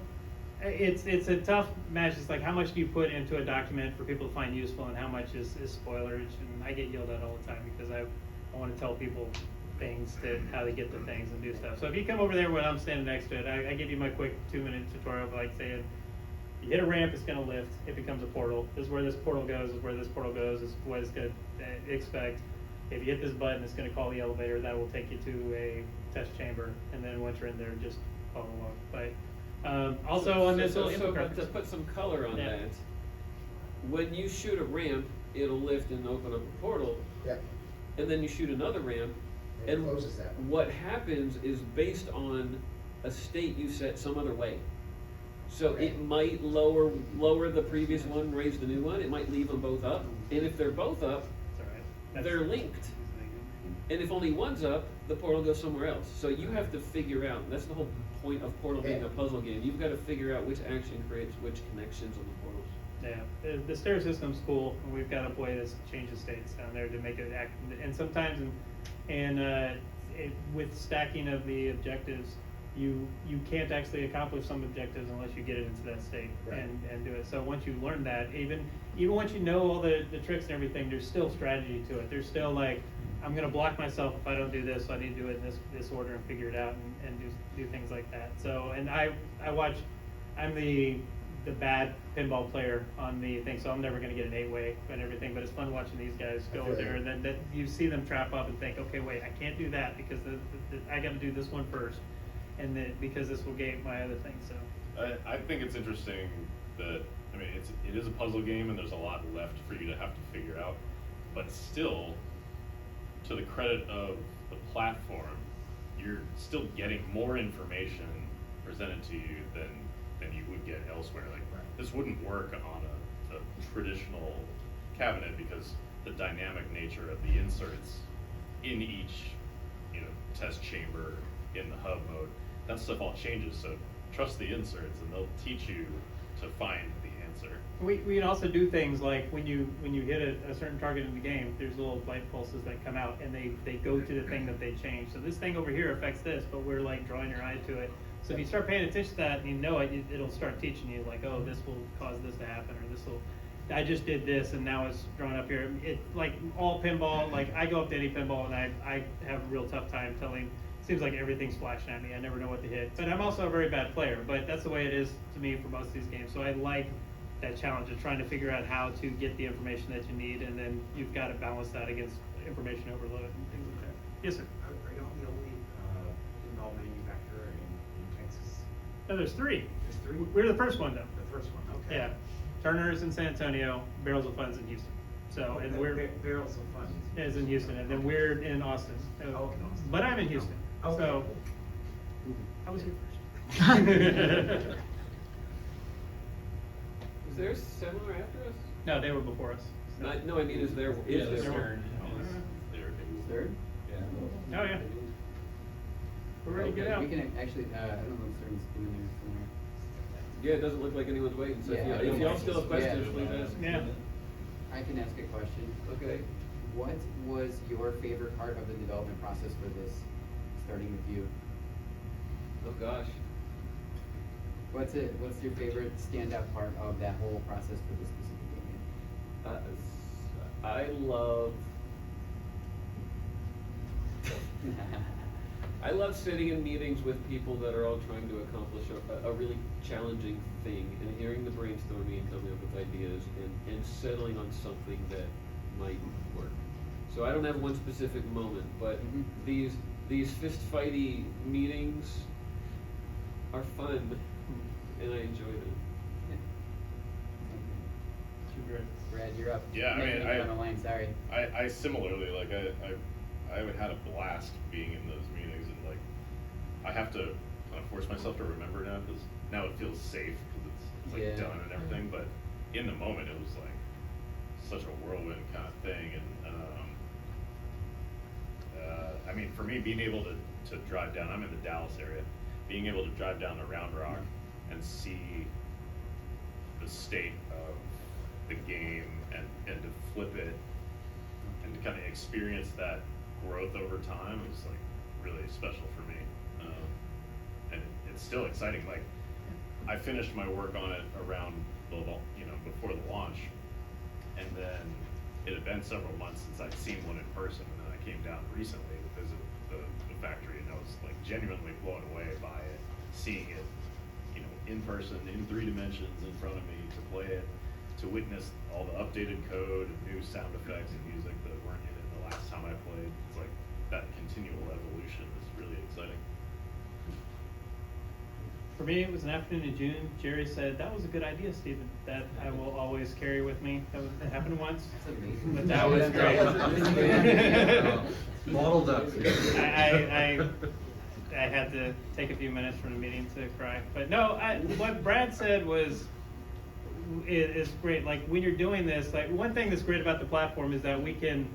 it's a tough match. It's like how much do you put into a document for people to find useful, and how much is spoilerage? And I get yelled at all the time because I want to tell people things to how to get the things and do stuff. So if you come over there when I'm standing next to it, I give you my quick 2-minute tutorial of like saying, you hit a ramp, it's going to lift, it becomes a portal. This is where this portal goes, this is where this portal goes, this is what it's going to expect. If you hit this button, it's going to call the elevator. That will take you to a test chamber, and then once you're in there, just follow along. But also on this little info graphics.
To put some color on that, when you shoot a ramp, it'll lift and open up a portal.
Yeah.
And then you shoot another ramp,
and closes that.
What happens is based on a state you set some other way. So it might lower the previous one, raise the new one. It might leave them both up, and if they're both up, they're linked. And if only one's up, the portal goes somewhere else. So you have to figure out, that's the whole point of Portal being a puzzle game. You've got to figure out which action creates which connections on the portals.
Yeah, the stair system's cool, and we've got a way to change the states down there to make it act. And sometimes, with stacking of the objectives, you can't actually accomplish some objectives unless you get it into that state
Right.
and do it. So once you learn that, even once you know all the tricks and everything, there's still strategy to it. There's still like, I'm gonna block myself if I don't do this, so I need to do it in this order and figure it out and do things like that. So, and I watch, I'm the bad pinball player on the thing, so I'm never gonna get an 8-way and everything, but it's fun watching these guys go
Okay.
there, and then that you see them trap up and think, okay, wait, I can't do that because I gotta do this one first, and then, because this will gate my other thing, so.
I think it's interesting that, I mean, it is a puzzle game and there's a lot left for you to have to figure out, but still, to the credit of the platform, you're still getting more information presented to you than you would get elsewhere. Like, this wouldn't work on a traditional cabinet because the dynamic nature of the inserts in each, test chamber in the hub mode, that stuff all changes. So trust the inserts and they'll teach you to find the answer.
We can also do things like when you hit a certain target in the game, there's little light pulses that come out and they go to the thing that they change. So this thing over here affects this, but we're like drawing your eye to it. So if you start paying attention to that and you know it, it'll start teaching you like, oh, this will cause this to happen, or this will, I just did this and now it's drawn up here. It, like all pinball, like I go up to any pinball and I have a real tough time telling, seems like everything's flashing at me. I never know what to hit. But I'm also a very bad player, but that's the way it is to me for most of these games. So I like that challenge of trying to figure out how to get the information that you need, and then you've got to balance that against information overload and things like that. Yes, sir.
Are y'all the only pinball manufacturer in Texas?
No, there's 3.
There's 3?
We're the first one though.
The first one, okay.
Yeah. Turner's in San Antonio, Barrels of Fun's in Houston. So, and we're
Barrels of Fun.
is in Houston, and then we're in Austin.
Oh, in Austin.
But I'm in Houston.
Okay.
So I was here first.
Is there similar after us?
No, they were before us.
No, I mean, is there
Stern.
Third?
Oh, yeah. We're ready to get
Okay,
out.
we can actually, I don't know if Stern's doing there somewhere.
Yeah, it doesn't look like anyone's waiting, so
Yeah,
if y'all still have questions,
yeah.
please ask.
Yeah.
I can ask a question.
Okay.
What was your favorite part of the development process for this, starting with you?
Oh, gosh.
What's your favorite standout part of that whole process for this specific game?
I love I love sitting in meetings with people that are all trying to accomplish a really challenging thing, and hearing the brainstorming and coming up with ideas and settling on something that might work. So I don't have one specific moment, but these fist fighty meetings are fun, and I enjoy them.
Brad, you're up.
Yeah, I mean,
on the line, sorry.
I similarly, like, I had a blast being in those meetings, and like, I have to kind of force myself to remember now, because now it feels safe, because it's like
Yeah.
done and everything, but in the moment it was like such a whirlwind kind of thing, and I mean, for me, being able to drive down, I'm in the Dallas area, being able to drive down to Round Rock and see the state of the game and to flip it and to kind of experience that growth over time was like really special for me. And it's still exciting. Like, I finished my work on it around before the launch, and then it had been several months since I'd seen one in person, and then I came down recently to visit the factory, and I was like genuinely blown away by it, seeing it, in person, in 3 dimensions in front of me, to play it, to witness all the updated code and new sound effects and music that weren't in it the last time I played. It's like that continual evolution is really exciting.
For me, it was an afternoon in June. Jerry said, "That was a good idea, Stephen. That I will always carry with me." That happened once.
That's amazing.
But that was great.
Modeled up.
I had to take a few minutes from the meeting to cry. But no, what Brad said is great. Like, when you're doing this, like, one thing that's great about the platform is that we can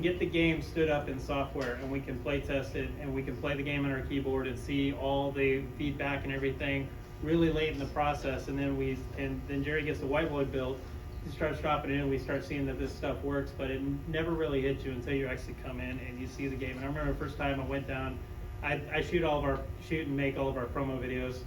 get the game stood up in software, and we can play test it, and we can play the game on our keyboard and see all the feedback and everything really late in the process. And then Jerry gets the whiteboard built, he starts dropping it in, we start seeing that this stuff works, but it never really hits you until you actually come in and you see the game. And I remember the first time I went down, I shoot and make all of our promo videos.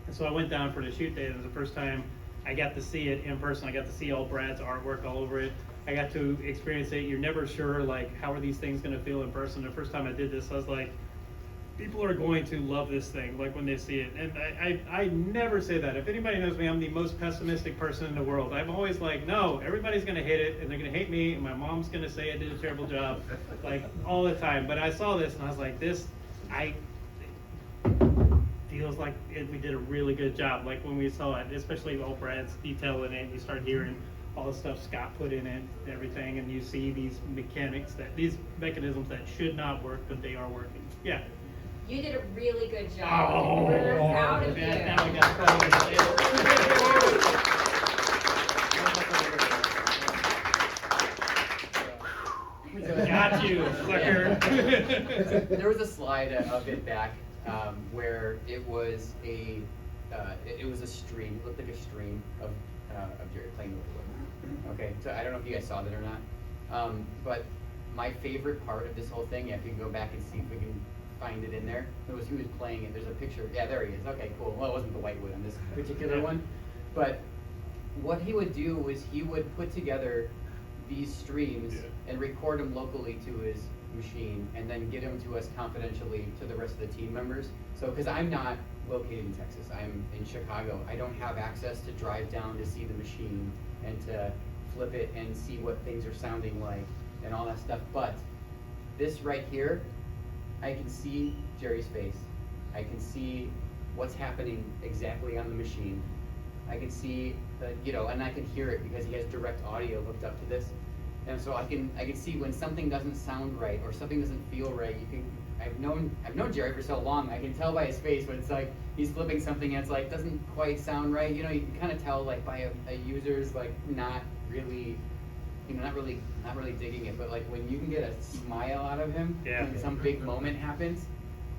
And so I went down for the shoot day, and it was the first time I got to see it in person. I got to see all Brad's artwork all over it. I got to experience it. You're never sure, like, how are these things gonna feel in person? The first time I did this, I was like, people are going to love this thing, like, when they see it. And I never say that. If anybody knows me, I'm the most pessimistic person in the world. I'm always like, no, everybody's gonna hate it, and they're gonna hate me, and my mom's gonna say I did a terrible job, like, all the time. But I saw this, and I was like, feels like we did a really good job. Like, when we saw it, especially all Brad's detail in it, and you start hearing all the stuff Scott put in it, and everything, and you see these mechanisms that should not work, but they are working. Yeah.
You did a really good job. Oh, we're proud of you.
Now we got got you, sucker.
There was a slide a bit back where it was a stream. It looked like a stream of Jerry playing with wood. Okay, so I don't know if you guys saw that or not. But my favorite part of this whole thing, if you can go back and see if we can find it in there, it was he was playing it. There's a picture. Yeah, there he is. Okay, cool. Well, it wasn't the white wood on this particular one, but what he would do was he would put together these streams and record them locally to his machine, and then get them to us confidentially to the rest of the team members. So, because I'm not located in Texas, I'm in Chicago. I don't have access to drive down to see the machine and to flip it and see what things are sounding like and all that stuff. But this right here, I can see Jerry's face. I can see what's happening exactly on the machine. I can see, and I can hear it because he has direct audio hooked up to this. And so I can see when something doesn't sound right or something doesn't feel right. I've known Jerry for so long. I can tell by his face when it's like he's flipping something and it's like doesn't quite sound right. You can kind of tell like by a user's like not really digging it. But like when you can get a smile out of him when some big moment happens,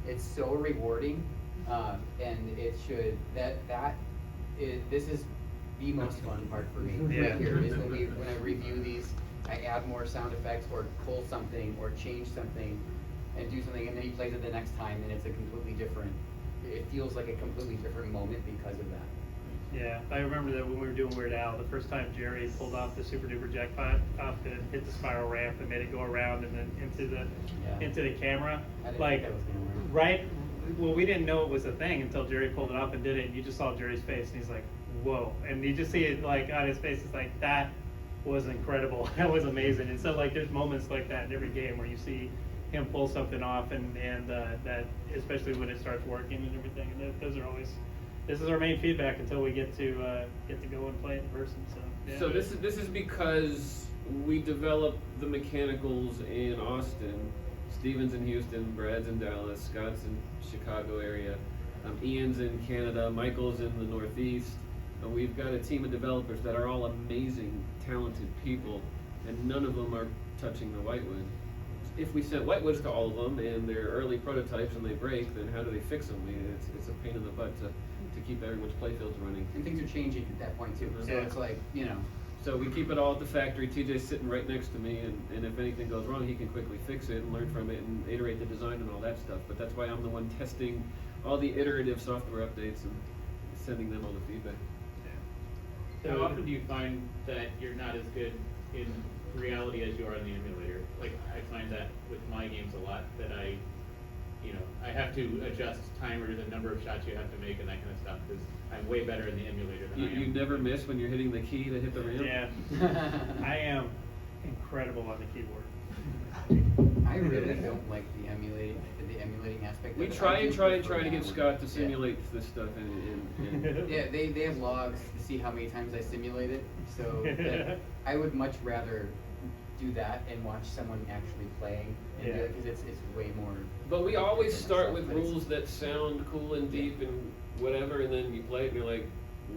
it's so rewarding. And it should this is the most fun part for me right here is when I review these. I add more sound effects or pull something or change something and do something, and then he plays it the next time and it feels like a completely different moment because of that.
Yeah, I remember that when we were doing Weird Al, the first time Jerry pulled off the Super Duper jackpot off to hit the spiral ramp and made it go around and then into the camera. Like, right, well, we didn't know it was a thing until Jerry pulled it off and did it, and you just saw Jerry's face, and he's like, whoa. And you just see it like on his face, it's like, that was incredible. That was amazing. And so like there's moments like that in every game where you see him pull something off and that especially when it starts working and everything. And those are always, this is our main feedback until we get to go and play it in person. So yeah.
So this is because we developed the mechanicals in Austin, Steven's in Houston, Brad's in Dallas, Scott's in Chicago area, Ian's in Canada, Michael's in the Northeast. We've got a team of developers that are all amazing, talented people, and none of them are touching the whitewood. If we sent whitewoods to all of them and they're early prototypes and they break, then how do they fix them? It's a pain in the butt to keep everyone's playfields running.
And things are changing at that point too. So it's like,
So we keep it all at the factory. TJ's sitting right next to me, and if anything goes wrong, he can quickly fix it and learn from it and iterate the design and all that stuff. But that's why I'm the one testing all the iterative software updates and sending them all the feedback.
How often do you find that you're not as good in reality as you are in the emulator? Like, I find that with my games a lot, that I have to adjust timers and number of shots you have to make and that kind of stuff, because I'm way better in the emulator than I am.
You never miss when you're hitting the key to hit the ramp?
Yeah. I am incredible on the keyboard.
I really don't like the emulating aspect.
We try to get Scott to simulate this stuff and
yeah, they have logs to see how many times I simulate it. So I would much rather do that and watch someone actually playing because it's way more.
But we always start with rules that sound cool and deep and whatever, and then you play it and you're like,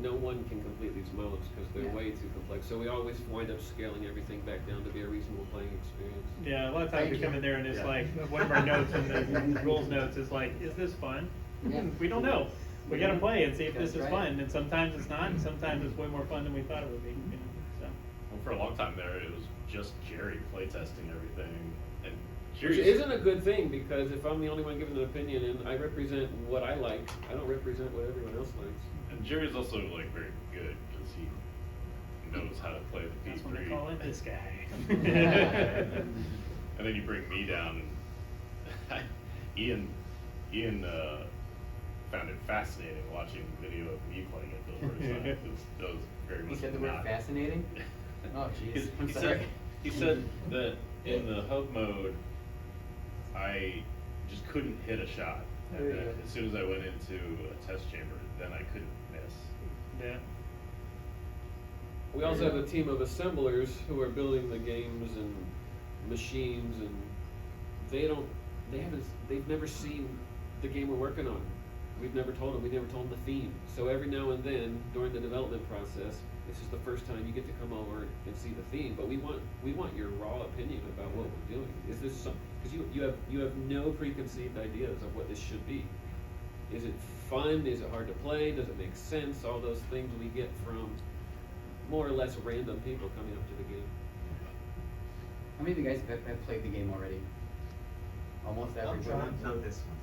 no one can complete these modes because they're way too complex. So we always wind up scaling everything back down to be a reasonable playing experience.
Yeah, a lot of times we come in there and it's like, one of our notes in the rules notes is like, is this fun? We don't know. We gotta play and see if this is fun. And sometimes it's not, and sometimes it's way more fun than we thought it would be. So.
Well, for a long time there, it was just Jerry playtesting everything, and
Which isn't a good thing, because if I'm the only one giving an opinion and I represent what I like, I don't represent what everyone else likes.
And Jerry's also like very good because he knows how to play the P3.
That's what they call it, this guy.
And then you bring me down, and Ian found it fascinating watching the video of me playing it for the first time. That was very much.
You said the word
not.
fascinating? Oh, jeez, I'm
He
sorry.
said, he said that in the hub mode, I just couldn't hit a shot. And then as soon as I went into a test chamber, then I couldn't miss.
Yeah.
We also have a team of assemblers who are building the games and machines, and they've never seen the game we're working on. We never told them the theme. So every now and then during the development process, this is the first time you get to come over and see the theme. But we want your raw opinion about what we're doing. Is this some, because you have no preconceived ideas of what this should be. Is it fun? Is it hard to play? Does it make sense? All those things we get from more or less random people coming up to the game.
How many of you guys have played the game already? Almost everybody.
Not this one.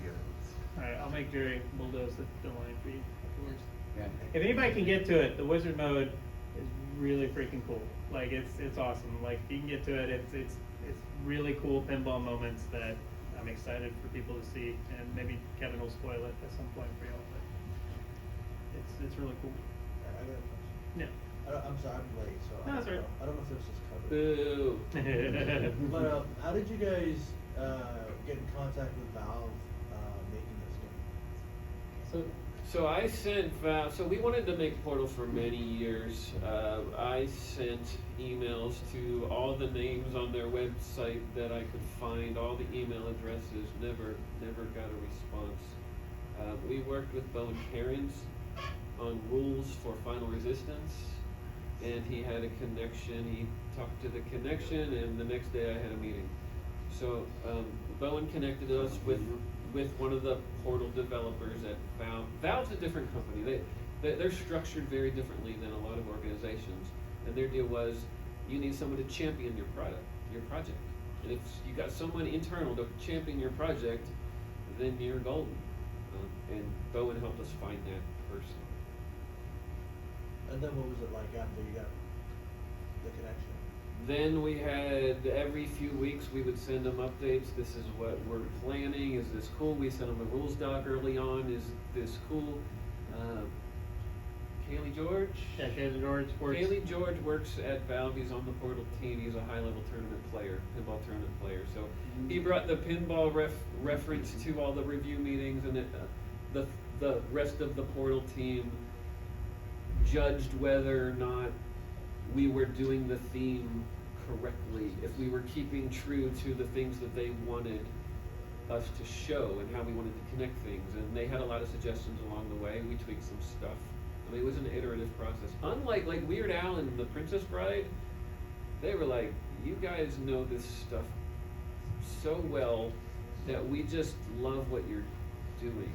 The other ones.
Alright, I'll make Jerry bulldoze the line for you afterwards.
Yeah.
If anybody can get to it, the wizard mode is really freaking cool. Like it's awesome. Like if you can get to it, it's really cool pinball moments that I'm excited for people to see, and maybe Kevin will spoil it at some point for y'all. But it's really cool.
I got a question.
Yeah.
I'm sorry, I'm late, so
No, that's all right.
I don't know if this is covered.
Boo.
But how did you guys get in contact with Valve making this game?
So I sent Valve, so we wanted to make Portal for many years. I sent emails to all the names on their website that I could find, all the email addresses, never got a response. We worked with Bowen Cairns on rules for Final Resistance, and he had a connection. He talked to the connection, and the next day I had a meeting. So Bowen connected us with one of the Portal developers at Valve. Valve's a different company. They're structured very differently than a lot of organizations, and their deal was you need someone to champion your project. And if you got someone internal to champion your project, then you're golden. And Bowen helped us find that person.
And then what was it like after you got the connection?
Then we had, every few weeks, we would send them updates. This is what we're planning. Is this cool? We sent them the rules doc early on. Is this cool? Kaylee George?
Yeah, Kaylee George works.
Kaylee George works at Valve. He's on the Portal team. He's a high-level tournament player, pinball tournament player. So he brought the pinball reference to all the review meetings, and the rest of the Portal team judged whether or not we were doing the theme correctly, if we were keeping true to the things that they wanted us to show and how we wanted to connect things. And they had a lot of suggestions along the way. We tweaked some stuff. I mean, it was an iterative process. Unlike like Weird Al and The Princess Bride, they were like, you guys know this stuff so well that we just love what you're doing.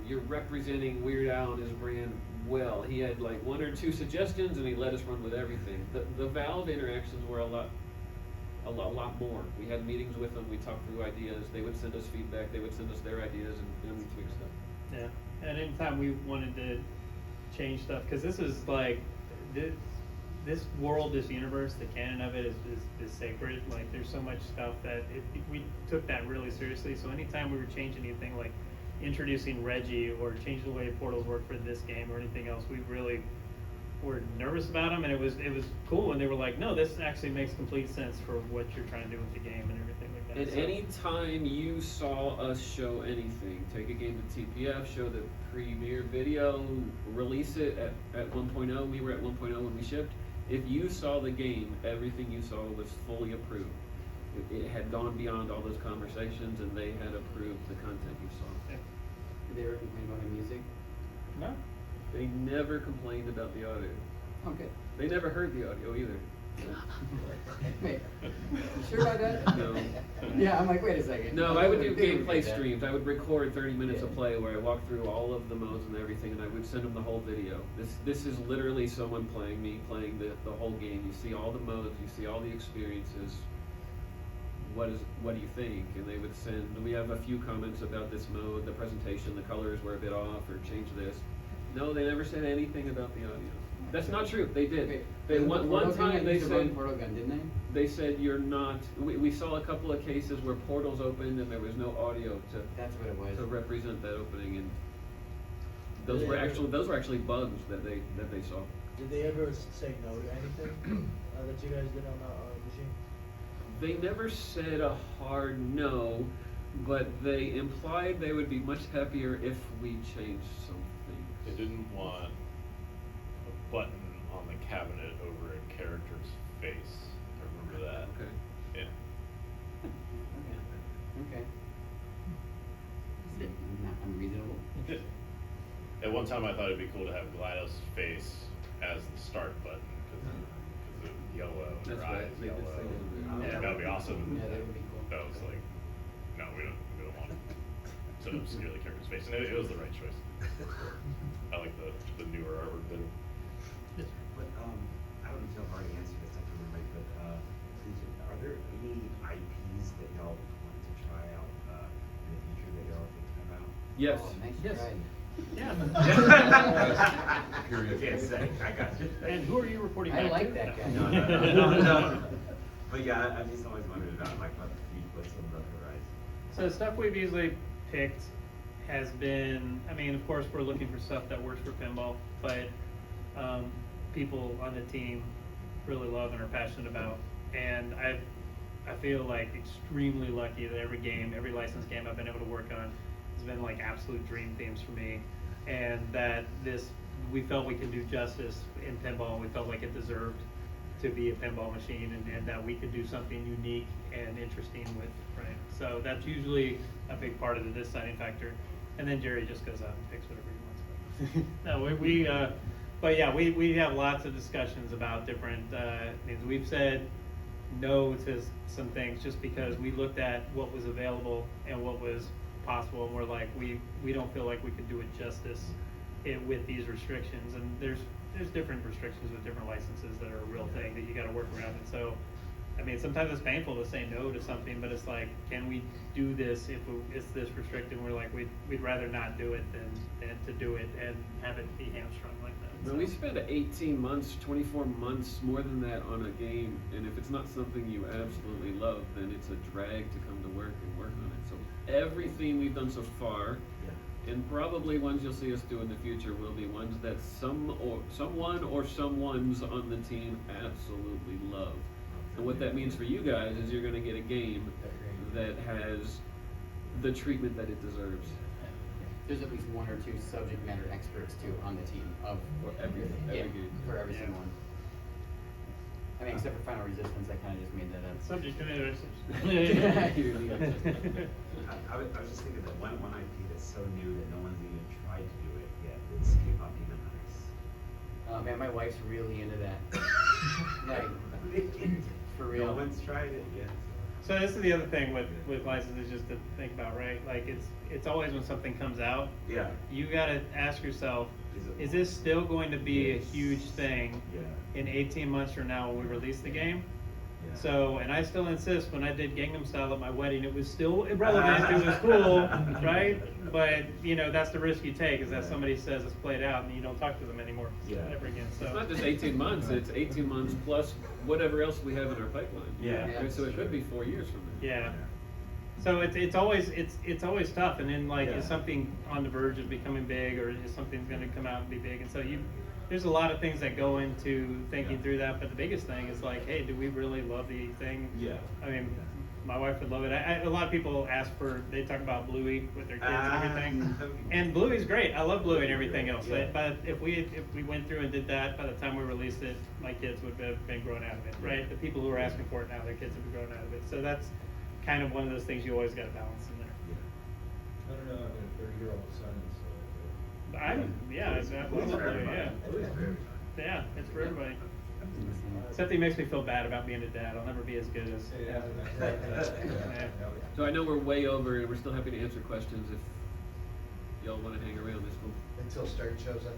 You're representing Weird Al and his brand well. He had like one or two suggestions, and he let us run with everything. The Valve interactions were a lot more. We had meetings with them. We talked through ideas. They would send us feedback. They would send us their ideas, and we tweaked stuff.
Yeah, and anytime we wanted to change stuff, because this is like this world, this universe, the canon of it is sacred. Like there's so much stuff that we took that really seriously. So anytime we were changing anything, like introducing Reggie or changing the way portals work for this game or anything else, we really were nervous about them, and it was cool when they were like, no, this actually makes complete sense for what you're trying to do with the game and everything like that.
And
So-
any time you saw us show anything, take a game to TPF, show the premiere video, release it at 1.0, we were at 1.0 when we shipped. If you saw the game, everything you saw was fully approved. It had gone beyond all those conversations, and they had approved the content you saw.
Did they ever complain about the music?
No.
They never complained about the audio.
Oh, good.
They never heard the audio either.
Wait, you sure about that?
No.
Yeah, I'm like, wait a second.
No, I would do
They would
gameplay
get that.
streams. I would record 30 minutes of
Yeah.
play where I walk through all of the modes and everything, and I would send them the whole video. This is literally someone me playing the whole game. You see all the modes, you see all the experiences what do you think? And they would send, we have a few comments about this mode, the presentation, the colors were a bit off, or change this. No, they never said anything about the audio. That's not true, they did.
Okay.
They, one time they said,
Portal gun, didn't
they said you're not, we saw a couple of cases where portals opened and there was no audio to,
That's what it was.
to represent that opening, and those were actually bugs that they saw.
Did they ever say no to anything that you guys did on the machine?
They never said a hard no, but they implied they would be much happier if we changed something.
They didn't want a button on the cabinet over a character's face. I remember that.
Okay.
Yeah.
Okay. Is it not unreasonable?
At one time, I thought it'd be cool to have GLaDOS' face as the start button because of yellow, and her
That's right,
eyes
they did
yellow.
say that.
Yeah, that would be awesome.
Yeah, that would be cool.
That was like, no, we don't want to obscure the character's face, and it was the right choice. I like the newer artwork better.
But, I don't know if y'all already answered this, I can't remember, but, are there any IPs that y'all want to try out, in the future that y'all are thinking about?
Yes.
Oh, nice
Yes.
try.
Yeah.
I can't say, I got you.
And who are you reporting
I
back
like
to?
that guy.
No. But yeah, I've just always wondered about like what's on the horizon.
So the stuff we've usually picked has been, I mean, of course, we're looking for stuff that works for pinball, but people on the team really love and are passionate about. And I feel like extremely lucky that every game, every licensed game I've been able to work on has been like absolute dream themes for me. And that we felt we could do justice in pinball. We felt like it deserved to be a pinball machine, and that we could do something unique and interesting with it, right? So that's usually a big part of the deciding factor. And then Jerry just goes out and picks whatever he wants. No, but yeah, we have lots of discussions about different things. We've said no to some things just because we looked at what was available and what was possible, and we're like, we don't feel like we could do it justice with these restrictions. And there's different restrictions with different licenses that are a real thing that you got to work around. And so, I mean, sometimes it's painful to say no to something, but it's like, can we do this if it's this restricted? We're like, we'd rather not do it than to do it and have it be hamstrung like that.
Well, we spend 18 months, 24 months, more than that on a game, and if it's not something you absolutely love, then it's a drag to come to work and work on it. So everything we've done so far, and probably ones you'll see us do in the future, will be ones that someone or someone's on the team absolutely love. And what that means for you guys is you're going to get a game that has the treatment that it deserves.
There's at least one or two subject matter experts too on the team of
For everything,
yeah,
every game.
for every single one. I mean, except for Final Resistance, I kind of just made that up.
Subject matter.
I was just thinking that one IP that's so new that no one's even tried to do it yet is K-pop Demon Hunters.
Oh man, my wife's really into that. Like, for real.
No one's tried it yet.
So this is the other thing with licenses, just to think about, right? Like it's always when something comes out,
Yeah.
you gotta ask yourself, is this still going to be a huge thing
Yeah.
in 18 months from now when we release the game?
Yeah.
So, and I still insist, when I did Gangnam Style at my wedding, it was still irrelevant, it was cool, right? But, you know, that's the risk you take, is that somebody says it's played out and you don't talk to them anymore ever again, so.
It's not just 18 months, it's 18 months plus whatever else we have in our pipeline.
Yeah.
Right, so it could be 4 years from now.
Yeah. So it's always tough, and then like,
Yeah.
is something on the verge of becoming big, or is something gonna come out and be big? And so there's a lot of things that go into thinking through that, but the biggest thing is like, hey, do we really love the thing?
Yeah.
I mean, my wife would love it. A lot of people they talk about Bluey with their kids and everything. And Bluey's great. I love Bluey and everything else.
Yeah.
But if we went through and did that, by the time we released it, my kids would have been grown out of it, right? The people who are asking for it now, their kids have been grown out of it. So that's kind of one of those things you always got to balance in there.
I don't know, I've got a 30-year-old son, so.
It's absolutely, yeah. Yeah, it's for everybody. Except he makes me feel bad about being a dad. I'll never be as good as.
Yeah.
So I know we're way over, and we're still happy to answer questions if y'all want to hang around. This will.
Until Start shows up.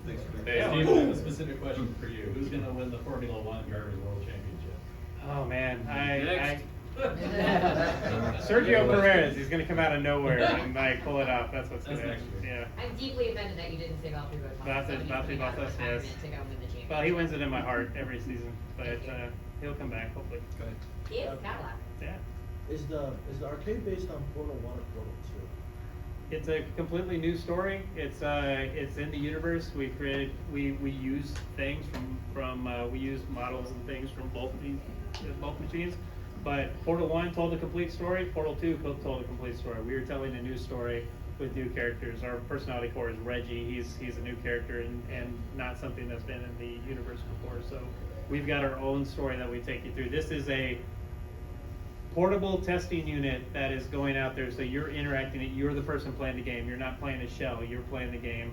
Thanks for
Hey, Steve, I have a specific question for you. Who's gonna win the Formula One Drivers World Championship?
Oh man,
Next.
Sergio Perez, he's gonna come out of nowhere and like pull it off. That's what's gonna happen. Yeah.
I'm deeply offended that you didn't say Valtteri Bottas.
Valtteri Bottas, yes.
To go win the championship.
Well, he wins it in my heart every season, but he'll come back hopefully.
He is Cadillac.
Yeah.
Is the arcade based on Portal 1 or Portal 2?
It's a completely new story. It's in the universe. We use things from we use models and things from both machines. But Portal 1 told a complete story. Portal 2 told a complete story. We were telling a new story with new characters. Our personality core is Reggie. He's a new character and not something that's been in the universe before. So we've got our own story that we take you through. This is a portable testing unit that is going out there, so you're interacting it. You're the person playing the game. You're not playing a shell. You're playing the game.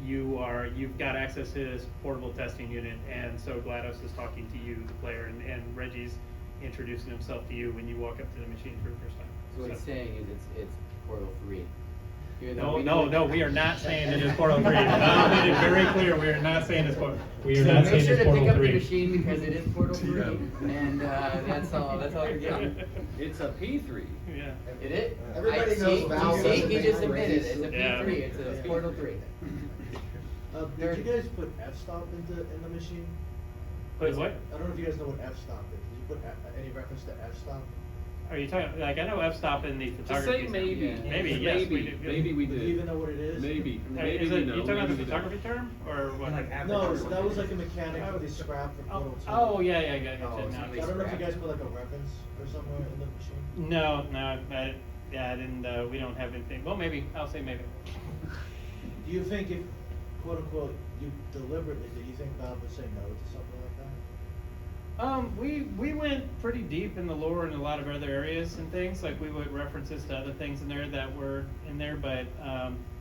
You've got access to this portable testing unit, and so GLaDOS is talking to you, the player, and Reggie's introducing himself to you when you walk up to the machine for the first time.
So what he's saying is it's Portal 3.
No, we are not saying it is Portal 3. I made it very clear, we are not saying it's Portal. We are not saying it's Portal 3.
Make sure to pick up the machine because it is Portal 3, and that's all you're getting.
It's a P3.
Yeah.
It is?
Everybody knows Valve
See,
doesn't
he just
make
admitted it.
race.
It's a P3. It's a Portal 3.
Did you guys put f-stop in the machine?
Wait, what?
I don't know if you guys know what f-stop is. Did you put any reference to f-stop?
Are you talking, like, I know f-stop in the
Just
photography.
say maybe.
Yeah. Maybe, yes, we do.
Maybe we
Do
did.
you even know what it is?
Maybe.
Is
Maybe
it,
we
you
know.
talking about
Maybe
the
we don't.
photography term, or what?
No, that was like a mechanic for the scrap for Portal 2.
Oh, yeah, I got
Oh,
you.
so
Now.
I don't know if you guys put like a reference or somewhere in the machine.
No, I didn't, we don't have anything. Well, maybe, I'll say maybe.
Do you think if, quote unquote, you deliberately, do you think Valve would say no to something like that?
We went pretty deep in the lore in a lot of other areas and things, like we would references to other things in there that were in there, but,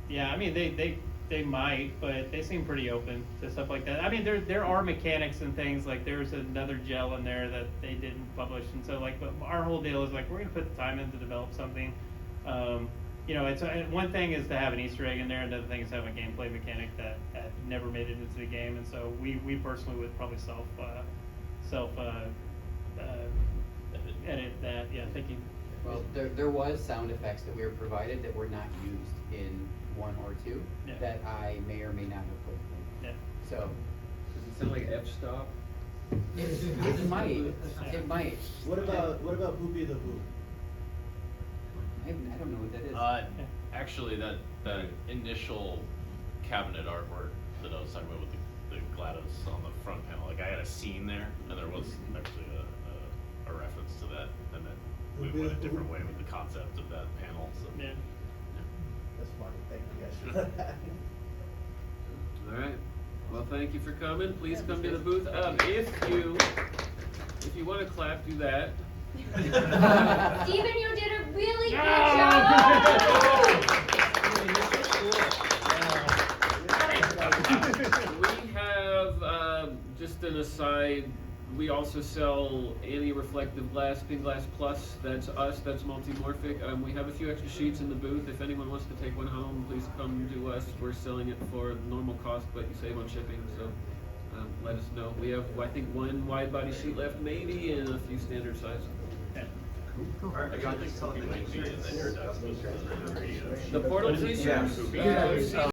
yeah, I mean, they might, but they seem pretty open to stuff like that. I mean, there are mechanics and things, like there's another gel in there that they didn't publish, and so like, but our whole deal is like, we're gonna put the time in to develop something. You know, it's one thing is to have an Easter egg in there, another thing is to have a gameplay mechanic that never made it into the game, and so we personally would probably self edit that. Yeah, thank you.
Well, there was sound effects that we were provided that were not used in 1 or 2
Yeah.
that I may or may not have put in.
Yeah.
So
Does it sound like f-stop?
it might. It might.
What about Poopy the Who?
I don't know what that is.
Actually, that initial cabinet artwork that I was talking about with the GLaDOS on the front panel, like I had a scene there, and there was actually a reference to that, and then we went a different way with the concept of that panel. So
Yeah.
That's funny. Thank you guys for that.
All right. Well, thank you for coming. Please come to the booth. If you want to clap, do that.
Steven, you did a really good job!
We have, just an aside, we also sell anti-reflective glass, Pin Glass Plus. That's us, that's Multimorphic. We have a few extra sheets in the booth. If anyone wants to take one home, please come to us. We're selling it for normal cost, but you save on shipping, so let us know. We have, I think, one wide body sheet left, maybe, and a few standard size.
I think something might be in there.
The Portal t-shirts.